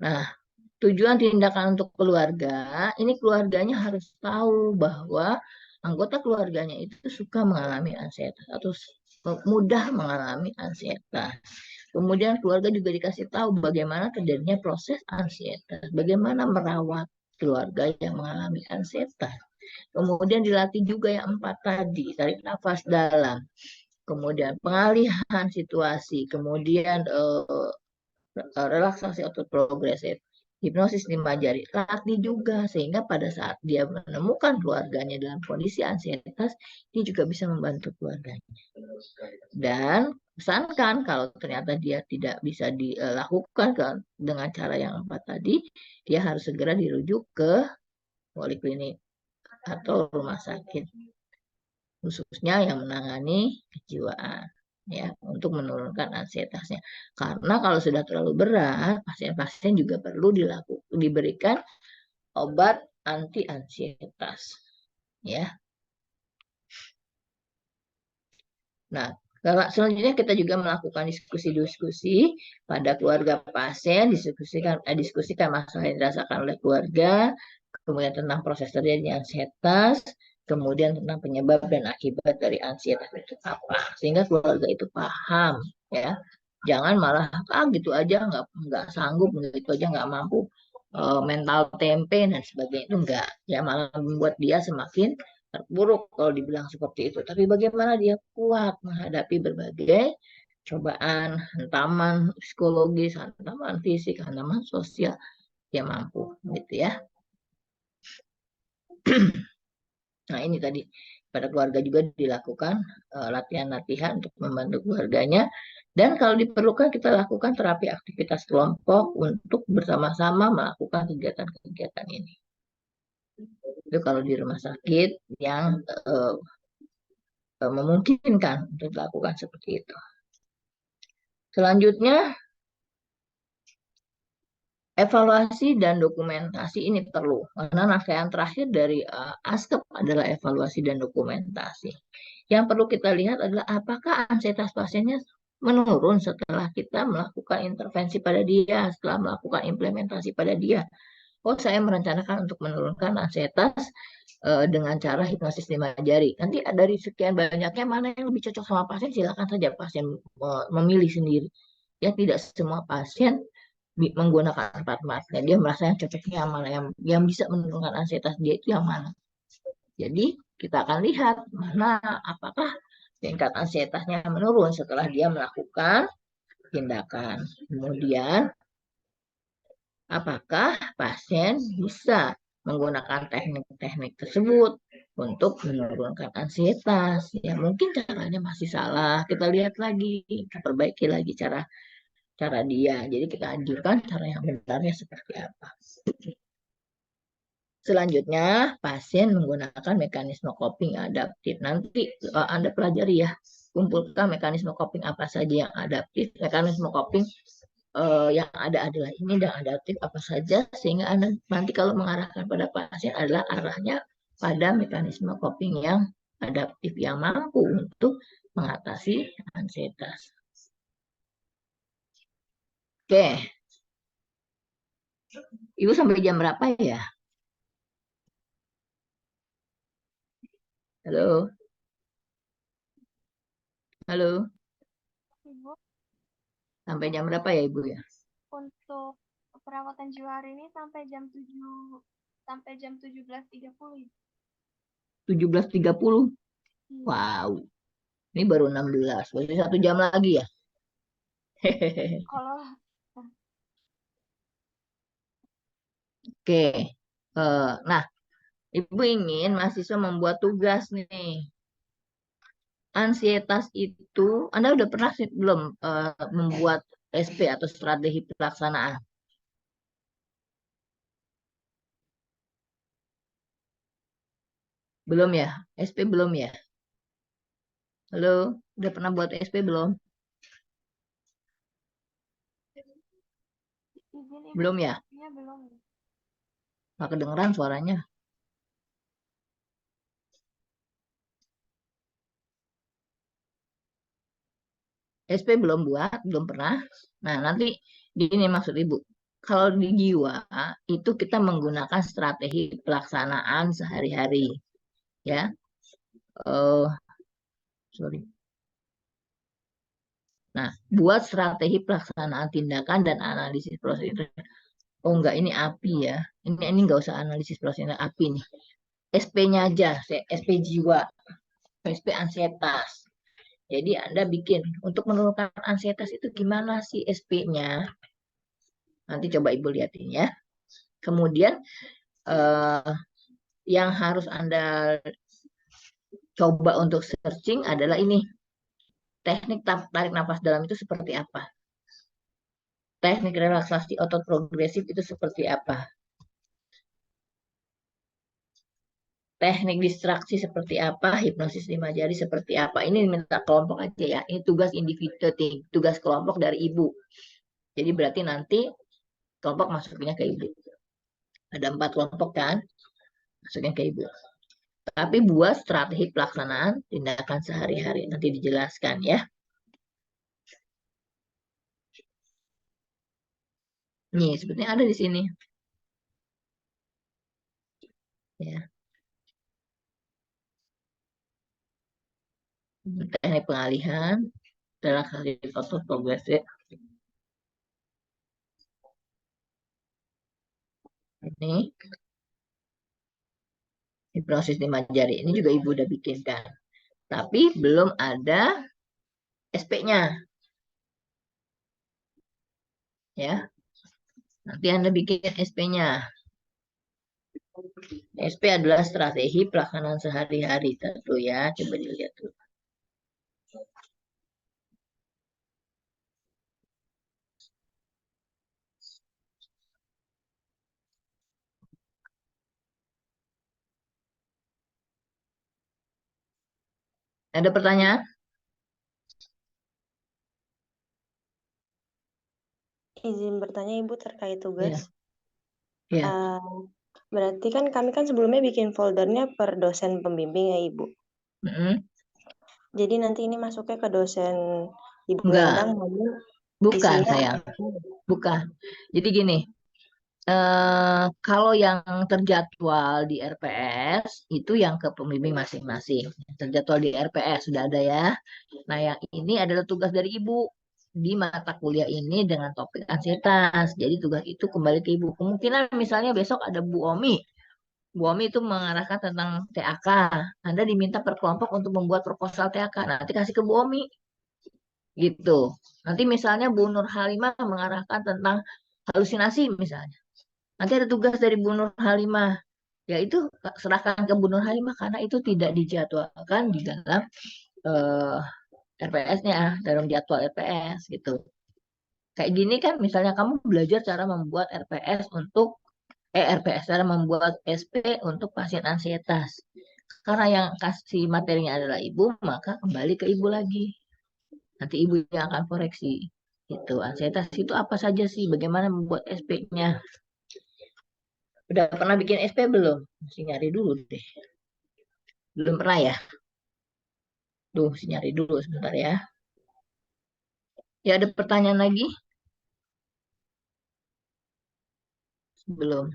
Nah, tujuan tindakan untuk keluarga, ini keluarganya harus tahu bahwa anggota keluarganya itu suka mengalami ansietas atau mudah mengalami ansietas. Kemudian keluarga juga dikasih tahu bagaimana terjadinya proses ansietas, bagaimana merawat keluarga yang mengalami ansietas. Kemudian dilatih juga yang 4 tadi, tarik nafas dalam, kemudian pengalihan situasi, kemudian relaksasi atau progresif, hipnosis 5 jari, latih juga sehingga pada saat dia menemukan keluarganya dalam kondisi ansietas, dia juga bisa membantu keluarganya. Dan pesankan kalau ternyata dia tidak bisa dilakukan dengan cara yang 4 tadi, dia harus segera dirujuk ke poliklinik atau rumah sakit khususnya yang menangani kejiwaan, ya, untuk menurunkan ansietasnya. Karena kalau sudah terlalu berat, pasien-pasien juga perlu diberikan obat anti ansietas, ya. Nah, selanjutnya kita juga melakukan diskusi-diskusi pada keluarga pasien, diskusikan masalah yang dirasakan oleh keluarga, kemudian tentang proses terjadinya ansietas, kemudian tentang penyebab dan akibat dari ansietas itu apa, sehingga keluarga itu paham, ya. Jangan malah gitu aja nggak sanggup, gitu aja nggak mampu, mental tempe dan sebagainya, itu enggak, ya, malah membuat dia semakin terburuk kalau dibilang seperti itu. Tapi bagaimana dia kuat menghadapi berbagai cobaan, hantaman psikologis, hantaman fisik, hantaman sosial, dia mampu, gitu ya. Nah, ini tadi pada keluarga juga dilakukan latihan-latihan untuk membantu keluarganya. Dan kalau diperlukan kita lakukan terapi aktivitas kelompok untuk bersama-sama melakukan kegiatan-kegiatan ini. Itu kalau di rumah sakit yang memungkinkan untuk dilakukan seperti itu. Selanjutnya, evaluasi dan dokumentasi ini perlu, karena rangkaian terakhir dari ASKEP adalah evaluasi dan dokumentasi. Yang perlu kita lihat adalah apakah ansietas pasiennya menurun setelah kita melakukan intervensi pada dia, setelah melakukan implementasi pada dia. Oh, saya merencanakan untuk menurunkan ansietas dengan cara hipnosis 5 jari. Nanti dari sekian banyaknya mana yang lebih cocok sama pasien, silakan saja pasien memilih sendiri. Ya, tidak semua pasien menggunakan 4 dia merasa yang cocoknya yang mana, yang bisa menurunkan ansietas dia itu yang mana. Jadi kita akan lihat mana apakah tingkat ansietasnya menurun setelah dia melakukan tindakan. Kemudian apakah pasien bisa menggunakan teknik-teknik tersebut untuk menurunkan ansietas. Ya, mungkin caranya masih salah. Kita lihat lagi, kita perbaiki lagi cara dia. Jadi kita anjurkan cara yang benarnya seperti apa. Selanjutnya, pasien menggunakan mekanisme coping adaptif. Nanti Anda pelajari ya, kumpulkan mekanisme coping apa saja yang adaptif. Mekanisme coping yang ada adalah ini dan adaptif apa saja, sehingga Anda nanti kalau mengarahkan pada pasien adalah arahnya pada mekanisme coping yang adaptif yang mampu untuk mengatasi ansietas. Oke, Ibu sampai jam berapa ya? Halo, halo, Ibu, sampai jam berapa ya Ibu ya? untuk perawatan jiwa hari ini sampai jam 7 sampai jam 17.30. 17.30. Iya. Wow, ini baru 16, berarti 1 jam lagi ya? Hehehe. Kalau Oke, nah Ibu ingin mahasiswa membuat tugas nih. ansietas itu, Anda udah pernah sih belum membuat SP atau strategi pelaksanaan? Belum ya? SP belum ya? Halo, udah pernah buat SP belum? Izin Ibu, Belum ya? sepertinya belum. Nggak kedengeran suaranya. SP belum buat, belum pernah. Nah, nanti gini maksud Ibu. Kalau di jiwa itu kita menggunakan strategi pelaksanaan sehari-hari, ya. Eh, sorry. Nah, buat strategi pelaksanaan tindakan dan analisis proses. Oh enggak, ini API ya. Ini nggak usah analisis proses API nih. SP-nya aja, SP jiwa, SP ansietas. Jadi Anda bikin untuk menurunkan ansietas itu gimana sih SP-nya? Nanti coba Ibu lihatin ya. Kemudian eh, yang harus Anda coba untuk searching adalah ini. Teknik tarik nafas dalam itu seperti apa? Teknik relaksasi otot progresif itu seperti apa? Teknik distraksi seperti apa? Hipnosis 5 jari seperti apa? Ini minta kelompok aja ya. Ini tugas individu, tugas kelompok dari Ibu. Jadi berarti nanti kelompok masuknya ke Ibu. Ada 4 kelompok kan? Masuknya ke Ibu. Tapi buat strategi pelaksanaan tindakan sehari-hari. Nanti dijelaskan ya. Nih, sebetulnya ada di sini. Ya. Teknik pengalihan, relaksasi otot progresif. Ini hipnosis 5 jari. Ini juga Ibu udah bikinkan. Tapi belum ada SP-nya. Ya, nanti Anda bikin SP-nya. SP adalah strategi pelaksanaan sehari-hari tentu ya. Coba dilihat tuh. Ada pertanyaan? Izin bertanya Ibu terkait tugas. Ya, ya. Berarti kan kami kan sebelumnya bikin foldernya per dosen pembimbing ya Ibu. Mm-mm. Jadi nanti ini masuknya ke dosen Ibu Enggak, Endang, namun bukan isinya sayang. Bukan. Jadi gini, kalau yang terjadwal di RPS itu yang ke pembimbing masing-masing. Terjadwal di RPS sudah ada ya. Nah, yang ini adalah tugas dari Ibu di mata kuliah ini dengan topik ansietas. Jadi tugas itu kembali ke Ibu. Kemungkinan misalnya besok ada Bu Omi. Bu Omi itu mengarahkan tentang TAK. Anda diminta per kelompok untuk membuat proposal TAK. Nanti kasih ke Bu Omi gitu. Nanti misalnya Bu Nur Halimah mengarahkan tentang halusinasi misalnya. Nanti ada tugas dari Bu Nur Halimah. Ya itu serahkan ke Bu Nur Halimah karena itu tidak dijadwalkan di dalam eh, RPS-nya, dalam jadwal RPS gitu. Kayak gini kan misalnya kamu belajar cara membuat RPS untuk RPS, cara membuat SP untuk pasien ansietas. Karena yang kasih materinya adalah ibu, maka kembali ke ibu lagi. Nanti ibu yang akan koreksi. Itu ansietas itu apa saja sih? Bagaimana membuat SP-nya? Udah pernah bikin SP belum? Mesti nyari dulu deh. Belum pernah ya? Duh, mesti nyari dulu sebentar ya. Ya ada pertanyaan lagi? Belum.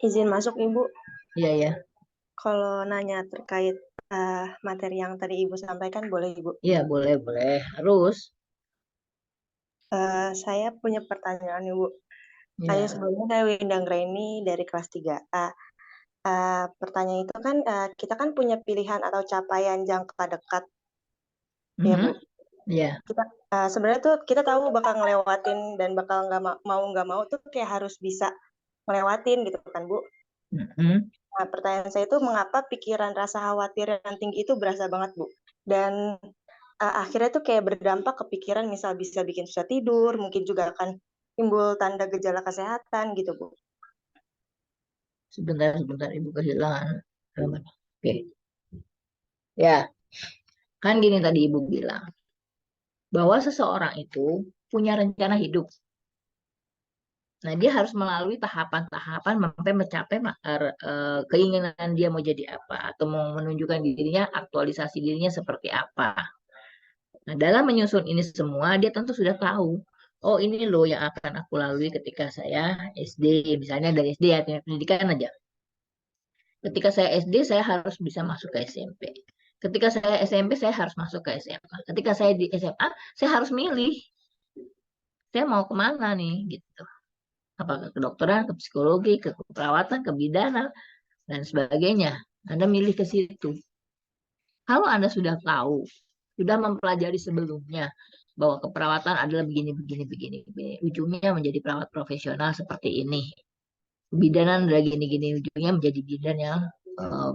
izin masuk Ibu. Iya ya. Kalau nanya terkait materi yang tadi Ibu sampaikan boleh Ibu. Iya boleh boleh. Harus. Saya punya pertanyaan Ibu. Saya Ya. sebelumnya saya Windang Graini dari kelas 3A. Pertanyaan itu kan kita kan punya pilihan atau capaian jangka dekat ya Bu. Iya. Kita sebenarnya tuh kita tahu bakal ngelewatin dan bakal nggak mau nggak mau tuh kayak harus bisa ngelewatin gitu kan Bu. Mm-mm. Nah, pertanyaan saya itu mengapa pikiran rasa khawatir yang tinggi itu berasa banget, Bu? Dan akhirnya tuh kayak berdampak ke pikiran, misal bisa bikin susah tidur, mungkin juga akan timbul tanda gejala kesehatan gitu, Bu. Sebentar, Ibu kehilangan. Oke. Ya, kan gini tadi Ibu bilang, bahwa seseorang itu punya rencana hidup. Nah, dia harus melalui tahapan-tahapan sampai mencapai keinginan dia mau jadi apa, atau mau menunjukkan dirinya, aktualisasi dirinya seperti apa. Nah, dalam menyusun ini semua, dia tentu sudah tahu, oh ini loh yang akan aku lalui ketika saya SD, misalnya dari SD ya, pendidikan aja. Ketika saya SD, saya harus bisa masuk ke SMP. Ketika saya SMP, saya harus masuk ke SMA. Ketika saya di SMA, saya harus milih, saya mau kemana nih, gitu. Apakah ke kedokteran, ke psikologi, ke keperawatan, ke bidan, dan sebagainya. Anda milih ke situ. Kalau Anda sudah tahu, sudah mempelajari sebelumnya bahwa keperawatan adalah begini, begini, begini, begini. Ujungnya menjadi perawat profesional seperti ini. Bidanan adalah gini, gini. Ujungnya menjadi bidan yang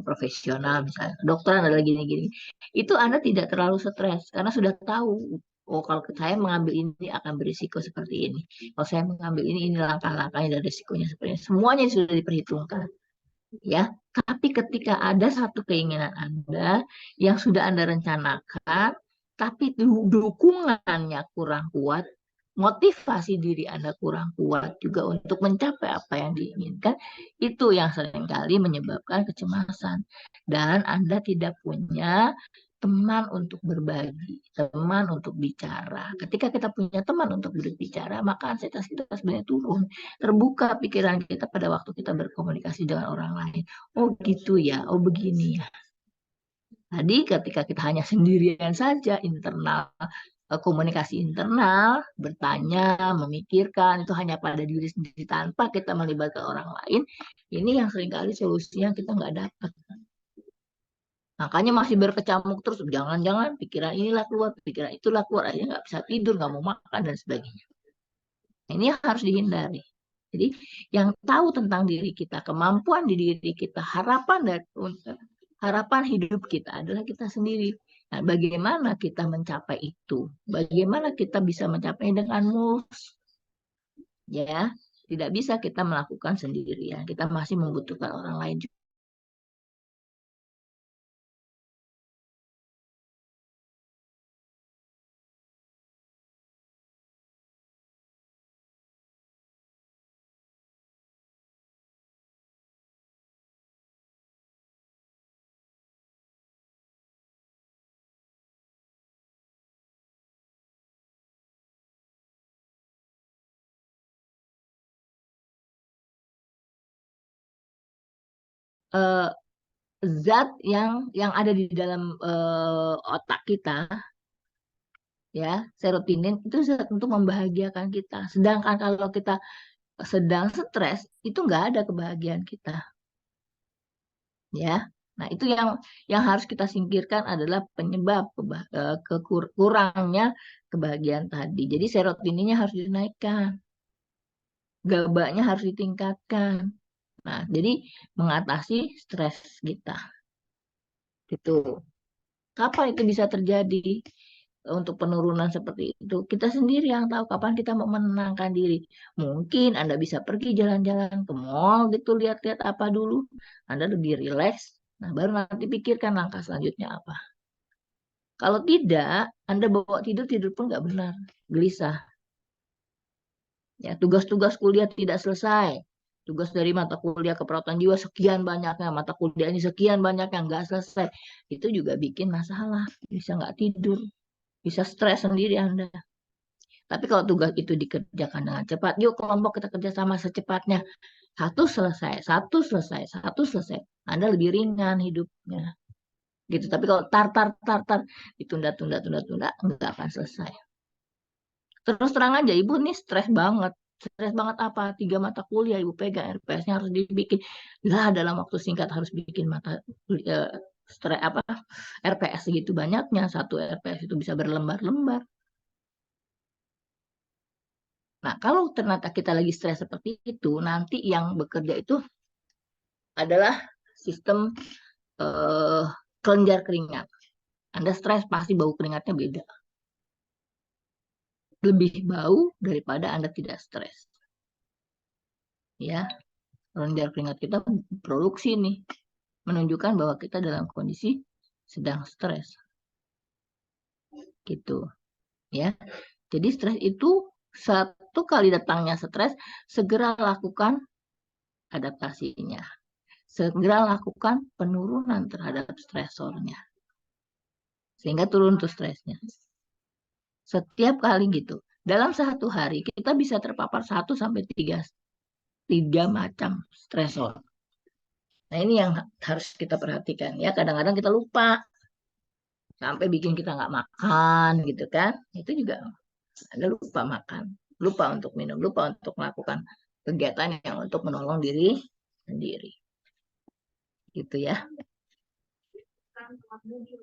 profesional misalnya. Kedokteran adalah gini, gini. Itu Anda tidak terlalu stres karena sudah tahu. Oh, kalau saya mengambil ini akan berisiko seperti ini. Kalau saya mengambil ini langkah-langkahnya dan risikonya seperti ini. Semuanya sudah diperhitungkan. Ya, tapi ketika ada satu keinginan Anda yang sudah Anda rencanakan, tapi dukungannya kurang kuat, motivasi diri Anda kurang kuat juga untuk mencapai apa yang diinginkan, itu yang seringkali menyebabkan kecemasan. Dan Anda tidak punya teman untuk berbagi, teman untuk bicara. Ketika kita punya teman untuk berbicara, maka ansietitas kita sebenarnya turun. Terbuka pikiran kita pada waktu kita berkomunikasi dengan orang lain. Oh gitu ya, oh begini ya. Tadi ketika kita hanya sendirian saja, internal, komunikasi internal, bertanya, memikirkan, itu hanya pada diri sendiri tanpa kita melibatkan orang lain, ini yang seringkali solusinya kita nggak dapat. Makanya masih berkecamuk terus, jangan-jangan pikiran inilah keluar, pikiran itulah keluar, akhirnya nggak bisa tidur, nggak mau makan, dan sebagainya. Ini yang harus dihindari. Jadi yang tahu tentang diri kita, kemampuan di diri kita, harapan hidup kita adalah kita sendiri. Nah, bagaimana kita mencapai itu? Bagaimana kita bisa mencapai dengan mulus? Ya, tidak bisa kita melakukan sendirian. Kita masih membutuhkan orang lain juga. Eh, Zat yang ada di dalam otak kita, ya, serotonin itu zat untuk membahagiakan kita. Sedangkan kalau kita sedang stres, itu nggak ada kebahagiaan kita, ya. Nah, itu yang harus kita singkirkan adalah penyebab kurangnya kebahagiaan tadi. Jadi serotoninnya harus dinaikkan, GABA-nya harus ditingkatkan. Nah, jadi mengatasi stres kita. Itu. Kapan itu bisa terjadi? Untuk penurunan seperti itu, kita sendiri yang tahu kapan kita mau menenangkan diri. Mungkin Anda bisa pergi jalan-jalan ke mall gitu, lihat-lihat apa dulu. Anda lebih rileks. Nah, baru nanti pikirkan langkah selanjutnya apa. Kalau tidak, Anda bawa tidur, tidur pun nggak benar. Gelisah. Ya, tugas-tugas kuliah tidak selesai. Tugas dari mata kuliah keperawatan jiwa sekian banyaknya, mata kuliah ini sekian banyaknya nggak selesai. Itu juga bikin masalah. Bisa nggak tidur, bisa stres sendiri Anda. Tapi kalau tugas itu dikerjakan dengan cepat, yuk kelompok kita kerjasama secepatnya. Satu selesai, satu selesai, satu selesai. Anda lebih ringan hidupnya. Gitu. Tapi kalau tar, ditunda, tunda, tunda, tunda, enggak akan selesai. Terus terang aja, Ibu nih stres banget. Stres banget apa? 3 mata kuliah Ibu pegang, RPS-nya harus dibikin. Lah dalam waktu singkat harus bikin mata kuliah, stres apa? RPS segitu banyaknya. Satu RPS itu bisa berlembar-lembar. Nah, kalau ternyata kita lagi stres seperti itu, nanti yang bekerja itu adalah sistem kelenjar keringat. Anda stres pasti bau keringatnya beda. Lebih bau daripada Anda tidak stres. Ya, kelenjar keringat kita produksi nih, menunjukkan bahwa kita dalam kondisi sedang stres. Gitu. Ya. Jadi stres itu satu kali datangnya stres, segera lakukan adaptasinya. Segera lakukan penurunan terhadap stresornya. Sehingga turun tuh stresnya. Setiap kali gitu. Dalam satu hari kita bisa terpapar 1-3 macam stresor. Nah ini yang harus kita perhatikan ya. Kadang-kadang kita lupa sampai bikin kita nggak makan gitu kan. Itu juga ada lupa makan, lupa untuk minum, lupa untuk melakukan kegiatan yang untuk menolong diri sendiri. Gitu ya.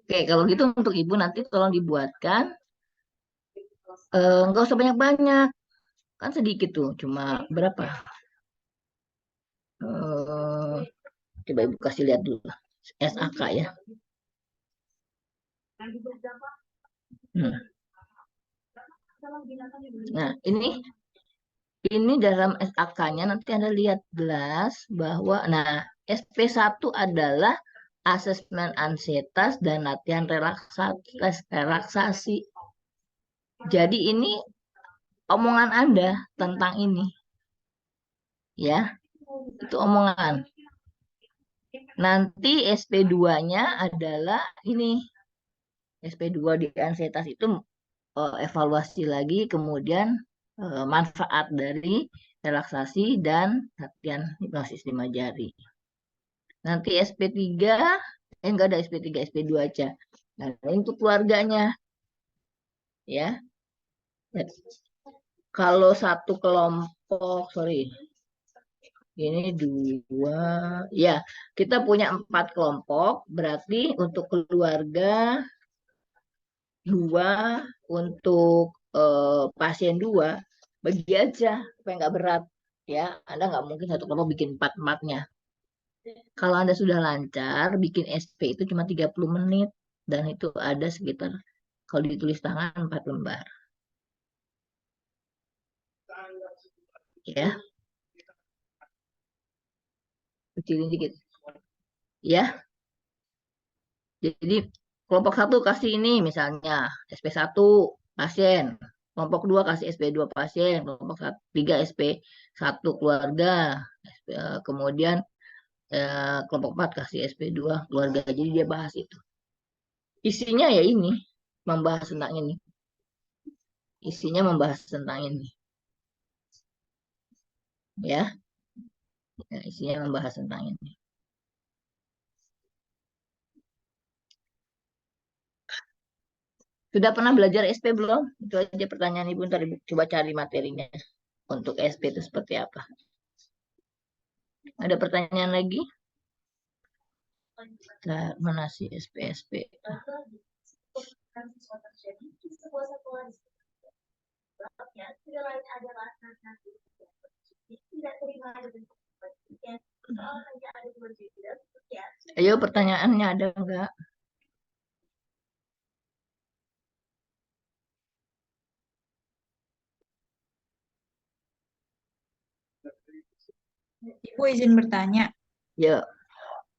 Oke, kalau gitu untuk ibu nanti tolong dibuatkan nggak usah banyak-banyak. Kan sedikit tuh, cuma berapa? Coba ibu kasih lihat dulu. SAK ya. Nah, ini dalam SAK-nya nanti Anda lihat jelas bahwa SP1 adalah asesmen ansietas dan latihan relaksasi. Jadi ini omongan Anda tentang ini. Ya. Itu omongan. Nanti SP2-nya adalah ini. SP2 di ansietas itu evaluasi lagi, kemudian manfaat dari relaksasi dan latihan hipnosis 5 jari. Nanti SP3, enggak ada SP3, SP2 aja. Nah, ini untuk keluarganya. Ya. Kalau satu kelompok, ini 2, ya kita punya 4 kelompok, berarti untuk keluarga 2, untuk pasien 2, bagi aja supaya nggak berat ya. Anda nggak mungkin satu kelompok bikin 4-4-nya. Kalau Anda sudah lancar, bikin SP itu cuma 30 menit dan itu ada sekitar kalau ditulis tangan 4 lembar. Ya, kecilin dikit. Ya. Jadi kelompok 1 kasih ini misalnya SP1 pasien, kelompok 2 kasih SP2 pasien, kelompok 3 SP1 keluarga, kemudian kelompok 4 kasih SP2 keluarga. Jadi dia bahas itu. Isinya ya ini, membahas tentang ini. Isinya membahas tentang ini. Ya, isinya membahas tentang ini. Sudah pernah belajar SP belum? Itu aja pertanyaan Ibu. Ntar Ibu coba cari materinya. Untuk SP itu seperti apa? Ada pertanyaan lagi? Mana sih SP? Ayo pertanyaannya ada enggak? Ibu izin bertanya. Ya.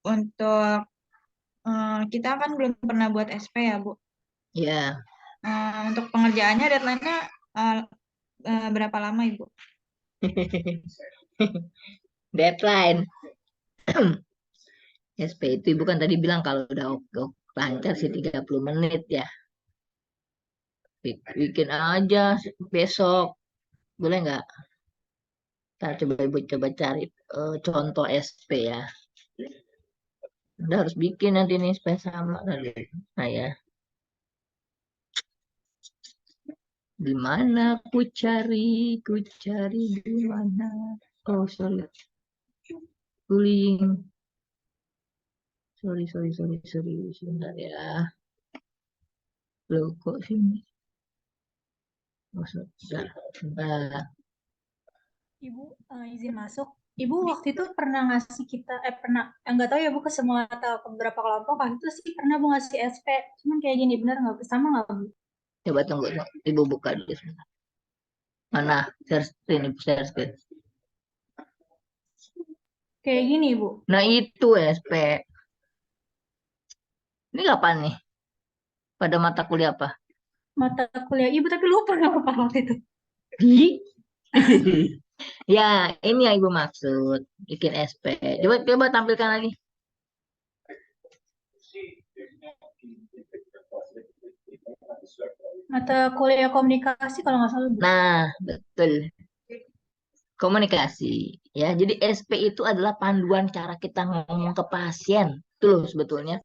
Untuk kita kan belum pernah buat SP ya, Bu? Ya. Untuk pengerjaannya deadline-nya berapa lama, Ibu? Deadline. SP itu Ibu kan tadi bilang kalau udah lancar sih 30 menit ya. Bikin aja besok. Boleh nggak? Ntar coba Ibu cari contoh SP ya. Udah harus bikin nanti nih supaya sama tadi. Nah ya. Di mana ku cari di mana? Oh, sorry. Guling. Sorry. Sebentar ya. Loh, kok sini? Oh, sebentar. Ibu izin masuk. Ibu waktu itu pernah ngasih kita, enggak tahu ya Bu ke semua atau ke beberapa kelompok, waktu itu sih pernah Bu ngasih SP, cuman kayak gini, bener nggak, sama nggak Bu? Coba tunggu, Ibu buka dulu sebentar. Mana share screen, Ibu share screen. Kayak gini Bu. Nah itu SP. Ini kapan nih? Pada mata kuliah apa? Mata kuliah Ibu, tapi lupa apa waktu itu. Ya, ini yang Ibu maksud. Bikin SP. Coba tampilkan lagi. Mata kuliah komunikasi kalau nggak salah Bu. Nah, betul. Komunikasi. Ya, jadi SP itu adalah panduan cara kita ngomong ke pasien. Itu loh sebetulnya.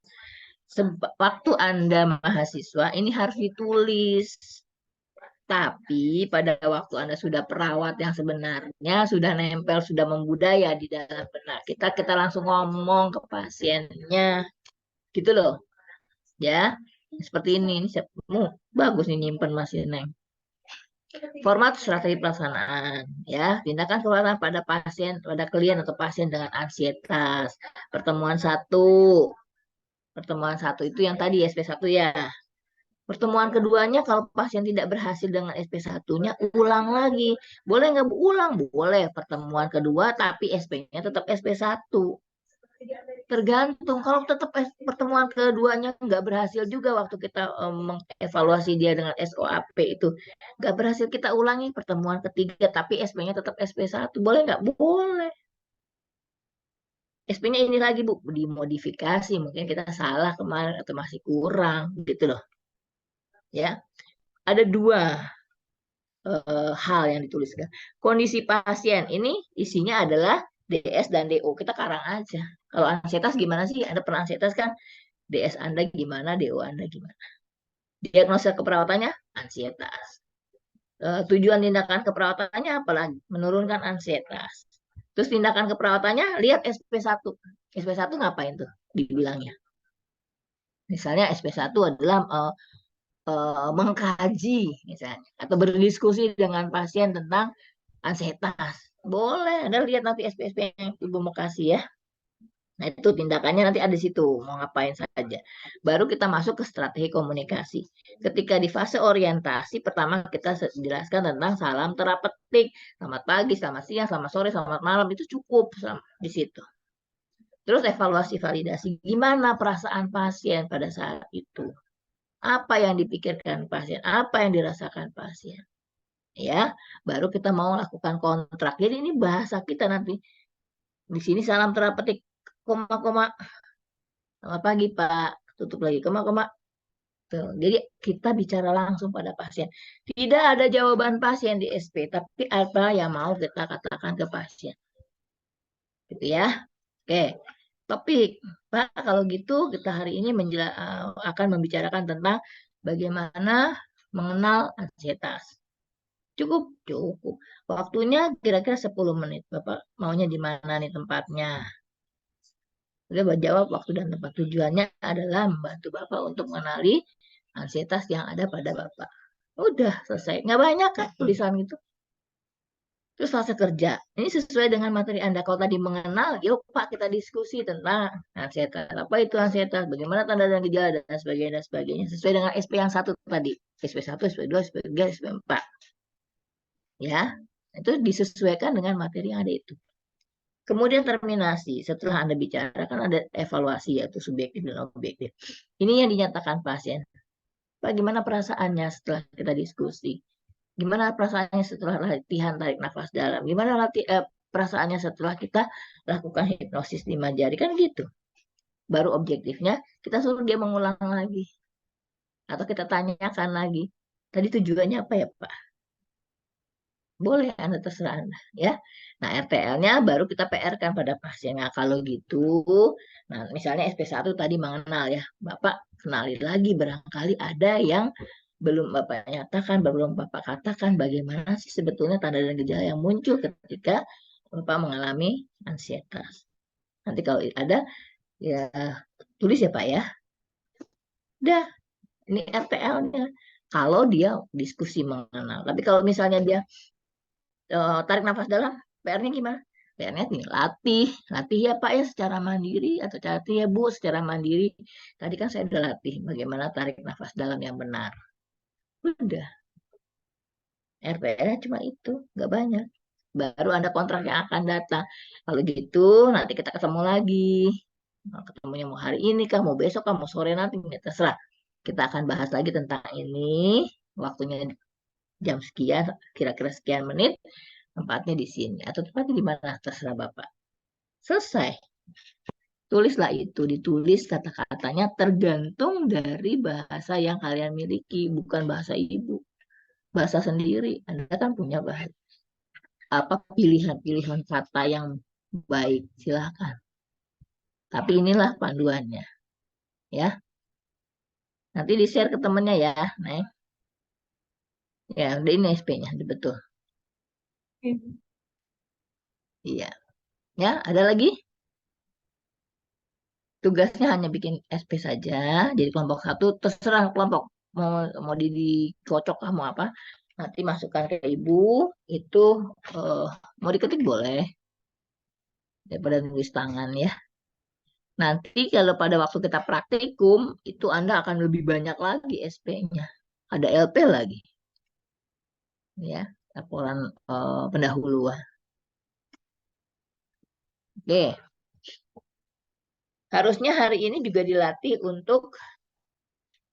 Waktu Anda mahasiswa, ini harus ditulis. Tapi pada waktu Anda sudah perawat yang sebenarnya, sudah nempel, sudah membudaya di dalam benak kita, kita langsung ngomong ke pasiennya. Gitu loh. Ya, seperti ini. Bagus nih nyimpen masih Neng. Format strategi pelaksanaan, ya, tindakan keluaran pada pasien, pada klien atau pasien dengan ansietas. Pertemuan satu itu yang tadi SP1 ya. Pertemuan keduanya kalau pasien tidak berhasil dengan SP1-nya, ulang lagi. Boleh nggak ulang? Boleh. Pertemuan kedua tapi SP-nya tetap SP1. Tergantung. Kalau tetap pertemuan keduanya nggak berhasil juga waktu kita mengevaluasi dia dengan SOAP itu. Nggak berhasil, kita ulangi pertemuan ketiga tapi SP-nya tetap SP1. Boleh nggak? Boleh. SP-nya ini lagi Bu, dimodifikasi. Mungkin kita salah kemarin atau masih kurang gitu loh. Ya, ada dua hal yang dituliskan. Kondisi pasien ini isinya adalah DS dan DO. Kita karang aja. Kalau ansietas gimana sih? Ada pernah ansietas kan? DS Anda gimana, DO Anda gimana? Diagnosa keperawatannya ansietas. Tujuan tindakan keperawatannya apalagi? Menurunkan ansietas. Terus tindakan keperawatannya lihat SP1. SP1 ngapain tuh dibilangnya? Misalnya SP1 adalah mengkaji misalnya atau berdiskusi dengan pasien tentang ansietas. Boleh, Anda lihat nanti SP-SP yang Ibu mau kasih ya. Nah, itu tindakannya nanti ada di situ, mau ngapain saja. Baru kita masuk ke strategi komunikasi. Ketika di fase orientasi, pertama kita jelaskan tentang salam terapeutik. Selamat pagi, selamat siang, selamat sore, selamat malam, itu cukup di situ. Terus evaluasi validasi, gimana perasaan pasien pada saat itu. Apa yang dipikirkan pasien, apa yang dirasakan pasien. Ya, baru kita mau lakukan kontrak. Jadi ini bahasa kita nanti. Di sini salam terapeutik, koma-koma. Selamat pagi Pak, tutup lagi, koma-koma. Jadi kita bicara langsung pada pasien. Tidak ada jawaban pasien di SP, tapi apa yang mau kita katakan ke pasien. Gitu ya. Oke, topik. Pak, kalau gitu kita hari ini akan membicarakan tentang bagaimana mengenal ansietas. Cukup. Waktunya kira-kira 10 menit. Bapak maunya di mana nih tempatnya? Udah jawab waktu dan tempat. Tujuannya adalah membantu Bapak untuk mengenali ansietas yang ada pada Bapak. Udah selesai. Nggak banyak kan tulisan gitu. Terus fase kerja. Ini sesuai dengan materi Anda. Kalau tadi mengenal, yuk Pak kita diskusi tentang ansietas. Apa itu ansietas? Bagaimana tanda dan gejala dan sebagainya. Sesuai dengan SP yang satu tadi. SP1, SP2, SP3, SP4. Ya, itu disesuaikan dengan materi yang ada itu. Kemudian terminasi, setelah Anda bicara kan ada evaluasi yaitu subjektif dan objektif. Ini yang dinyatakan pasien. Pak, gimana perasaannya setelah kita diskusi? Gimana perasaannya setelah latihan tarik nafas dalam? Gimana perasaannya setelah kita lakukan hipnosis 5 jari? Kan gitu. Baru objektifnya kita suruh dia mengulang lagi. Atau kita tanyakan lagi. Tadi tujuannya apa ya Pak? Boleh Anda terserah Anda ya. Nah, RTL-nya baru kita PR-kan pada pasien. Nah, kalau gitu, nah misalnya SP1 tadi mengenal ya. Bapak kenali lagi barangkali ada yang belum Bapak nyatakan, belum Bapak katakan bagaimana sih sebetulnya tanda dan gejala yang muncul ketika Bapak mengalami ansietas. Nanti kalau ada ya tulis ya Pak ya. Udah, ini RTL-nya. Kalau dia diskusi mengenal. Tapi kalau misalnya dia tarik nafas dalam, PR-nya gimana? PR-nya tinggal latih ya Pak ya secara mandiri atau latih ya Bu secara mandiri. Tadi kan saya udah latih bagaimana tarik nafas dalam yang benar. Udah, RPR-nya cuma itu, nggak banyak. Baru Anda kontrak yang akan datang. Kalau gitu nanti kita ketemu lagi. Mau ketemunya mau hari ini kah, mau besok kah, mau sore nanti, ya terserah. Kita akan bahas lagi tentang ini. Waktunya jam sekian, kira-kira sekian menit. Tempatnya di sini atau tempatnya di mana terserah Bapak. Selesai. Tulislah itu, ditulis kata-katanya tergantung dari bahasa yang kalian miliki, bukan bahasa ibu. Bahasa sendiri, Anda kan punya bahasa apa pilihan-pilihan kata yang baik, silakan. Tapi inilah panduannya, ya. Nanti di-share ke temennya ya, Neng. Ya, udah ini SP-nya, betul. Iya. Ya, ada lagi? Tugasnya hanya bikin SP saja. Jadi kelompok 1 terserah kelompok mau dikocok kah mau apa. Nanti masukkan ke ibu itu mau diketik boleh daripada nulis tangan ya. Nanti kalau pada waktu kita praktikum itu Anda akan lebih banyak lagi SP-nya. Ada LP lagi. Ya, laporan pendahuluan. Oke. Harusnya hari ini juga dilatih untuk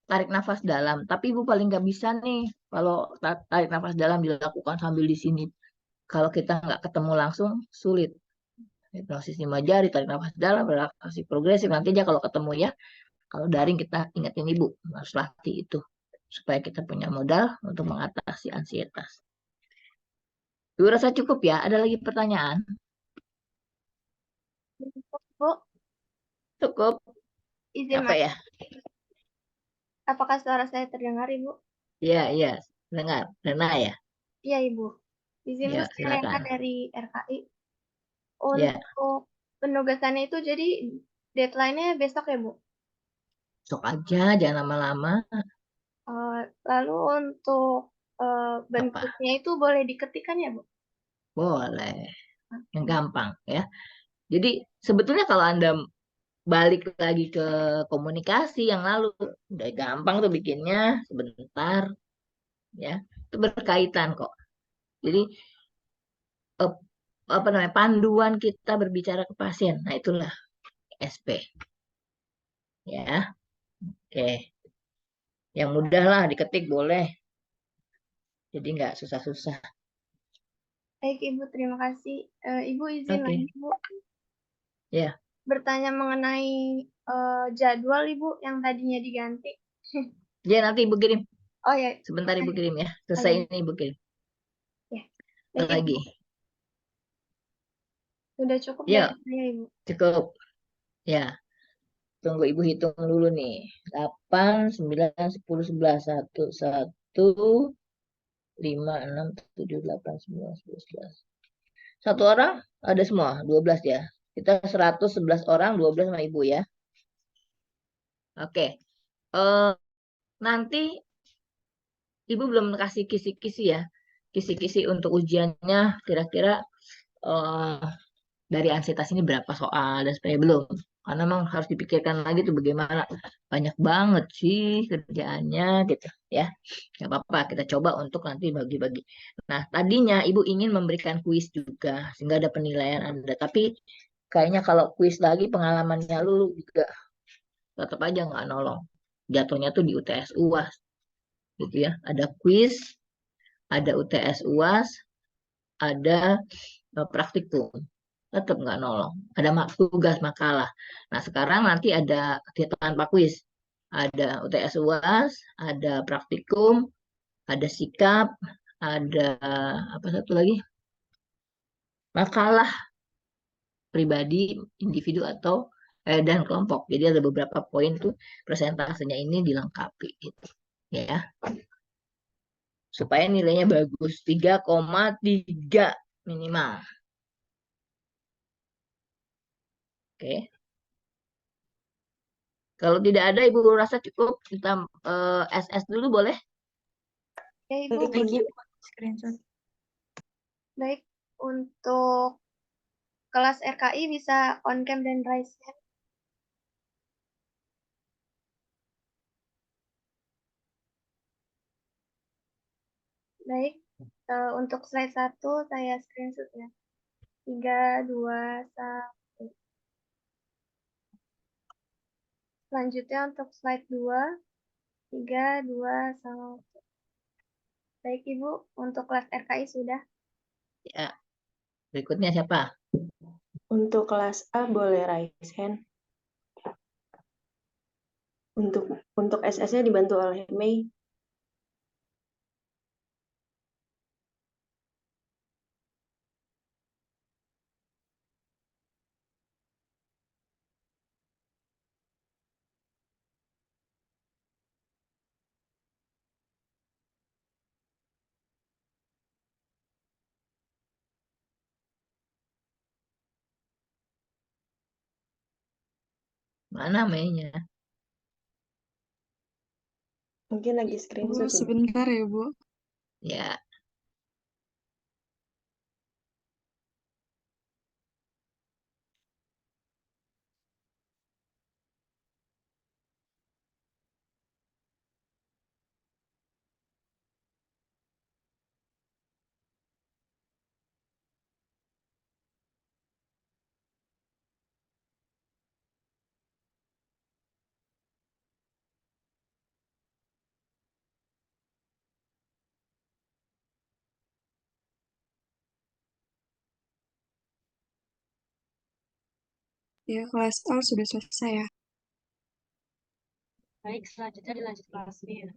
tarik nafas dalam. Tapi Ibu paling nggak bisa nih kalau tarik nafas dalam dilakukan sambil di sini. Kalau kita nggak ketemu langsung, sulit. Hipnosis 5 jari, tarik nafas dalam, relaksasi progresif. Nanti aja kalau ketemu ya. Kalau daring kita ingetin Ibu, harus latih itu. Supaya kita punya modal untuk mengatasi ansietas. Ibu rasa cukup ya? Ada lagi pertanyaan? Bu, Cukup. izin Apa ya? apakah suara saya terdengar, Ibu? Iya, iya. Dengar. Dengar ya? Iya, Ibu. Izin Bu, Ya, saya Lena silakan. dari RKI. Ya, Untuk penugasannya itu jadi deadline-nya besok ya, Bu? sok aja, jangan lama-lama. Lalu untuk Apa? bentuknya itu boleh diketikkan ya, Bu? Boleh. Yang gampang ya. Jadi sebetulnya kalau Anda balik lagi ke komunikasi yang lalu, udah gampang tuh bikinnya sebentar ya. Itu berkaitan kok. Jadi eh, apa namanya panduan kita berbicara ke pasien. Nah, itulah SP ya. Oke. Yang mudah lah diketik boleh. Jadi nggak susah-susah. Baik, Ibu, terima kasih. Ibu izin Oke. lagi, Bu, Ya. bertanya mengenai jadwal Ibu yang tadinya diganti. Ya nanti Ibu kirim. Oh ya, Sebentar Ibu kirim ya. oh, Selesai ya. ini Ibu kirim. Ya. Apa Baik, Ibu. lagi? Sudah cukup Ya, dari saya, Ibu. cukup. Ya. Tunggu Ibu hitung dulu nih. 8, 9, 10, 11, 1, 1, 5, 6, 7, 8, 9, 10, 11. Satu orang ada semua, 12 ya. Kita 111 orang, 12 sama Ibu ya. Oke. Nanti Ibu belum kasih kisi-kisi ya. Kisi-kisi untuk ujiannya kira-kira eh, dari ansietas ini berapa soal dan sebagainya belum. Karena memang harus dipikirkan lagi tuh bagaimana banyak banget sih kerjaannya gitu ya. Gak apa-apa, kita coba untuk nanti bagi-bagi. Nah, tadinya Ibu ingin memberikan kuis juga sehingga ada penilaian Anda. Tapi kayaknya kalau kuis lagi pengalamannya lu juga tetap aja nggak nolong. Jatuhnya tuh di UTS UAS gitu ya. Ada kuis, ada UTS UAS, ada praktikum. Tetap nggak nolong. Ada tugas makalah. Nah, sekarang nanti ada tanpa kuis. Ada UTS UAS, ada praktikum, ada sikap, ada apa satu lagi? Makalah pribadi, individu atau dan kelompok. Jadi ada beberapa poin tuh presentasenya ini dilengkapi gitu. Ya. Supaya nilainya bagus 3,3 minimal. Oke. Kalau tidak ada Ibu rasa cukup kita SS dulu boleh? Ya, Ibu. Boleh, Bu. Screenshot. Baik, untuk kelas RKI bisa on cam dan raise hand. Baik, untuk slide 1 saya screenshot ya. 3, 2, 1. Selanjutnya untuk slide 2, 3, 2, 1. Baik Ibu, untuk kelas RKI sudah. Ya. Berikutnya siapa? Untuk kelas A boleh raise hand. Untuk SS-nya dibantu oleh Mei. Mana Mei-nya? Mungkin lagi Bu, screenshot Ibu. sebentar ya, Bu. Ya. Ya, kelas A sudah selesai ya. Baik, selanjutnya dilanjut kelas B ya.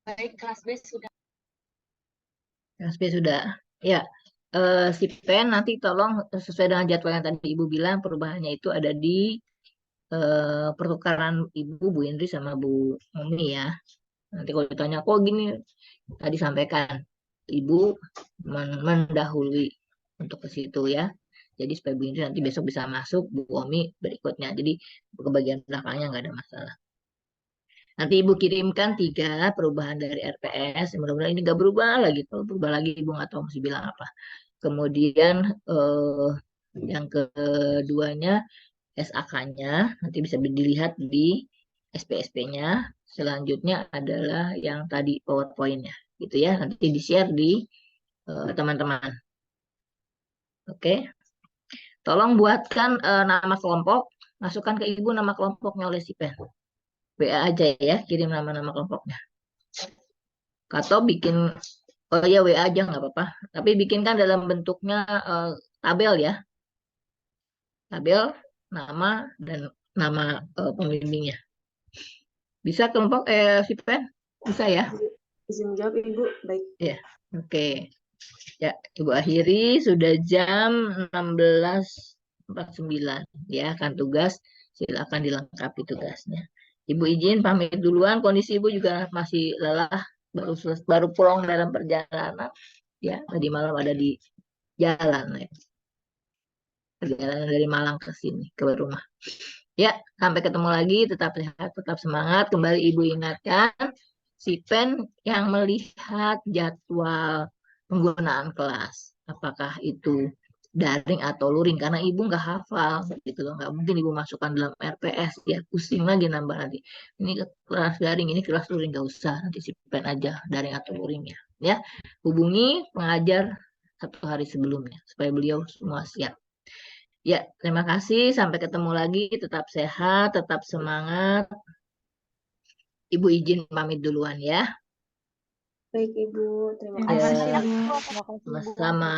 Baik, kelas B sudah. Kelas B sudah. Ya. Si Pen nanti tolong sesuai dengan jadwal yang tadi Ibu bilang, perubahannya itu ada di pertukaran Ibu, Bu Indri sama Bu Umi ya. Nanti kalau ditanya, kok gini, tadi sampaikan Ibu mendahului untuk ke situ ya. Jadi supaya Bu Indri nanti besok bisa masuk, Bu Omi berikutnya. Jadi ke bagian belakangnya nggak ada masalah. Nanti Ibu kirimkan 3 perubahan dari RPS. Mudah-mudahan ini nggak berubah lagi. Kalau berubah lagi Ibu nggak tahu mesti bilang apa. Kemudian yang keduanya SAK-nya nanti bisa dilihat di SPSP-nya. Selanjutnya adalah yang tadi PowerPoint-nya, gitu ya. Nanti di-share di teman-teman. Oke. Tolong buatkan nama kelompok, masukkan ke Ibu nama kelompoknya oleh si Pen. WA aja ya, kirim nama-nama kelompoknya. Atau bikin, oh ya WA aja nggak apa-apa. Tapi bikinkan dalam bentuknya tabel ya. Tabel, nama, dan nama pembimbingnya. Bisa kelompok si Pen? Bisa ya? Izin jawab Ibu. Baik. Ya, oke. Ya, Ibu akhiri sudah jam 16.49 ya, kan tugas silakan dilengkapi tugasnya. Ibu izin pamit duluan, kondisi Ibu juga masih lelah, baru pulang dalam perjalanan ya, tadi malam ada di jalan ya. Perjalanan dari Malang ke sini ke rumah. Ya, sampai ketemu lagi, tetap sehat, tetap semangat. Kembali Ibu ingatkan, si Pen yang melihat jadwal penggunaan kelas. Apakah itu daring atau luring, karena Ibu nggak hafal, gitu loh. Nggak mungkin Ibu masukkan dalam RPS, ya pusing lagi nambah nanti. Ini kelas daring, ini kelas luring, nggak usah. Nanti si Pen aja, daring atau luringnya. Ya, hubungi pengajar 1 hari sebelumnya, supaya beliau semua siap. Ya, terima kasih. Sampai ketemu lagi. Tetap sehat, tetap semangat. Ibu izin pamit duluan ya. Baik Ibu, terima Terima kasih. kasih, Bu. Terima kasih, Bu. Sama-sama.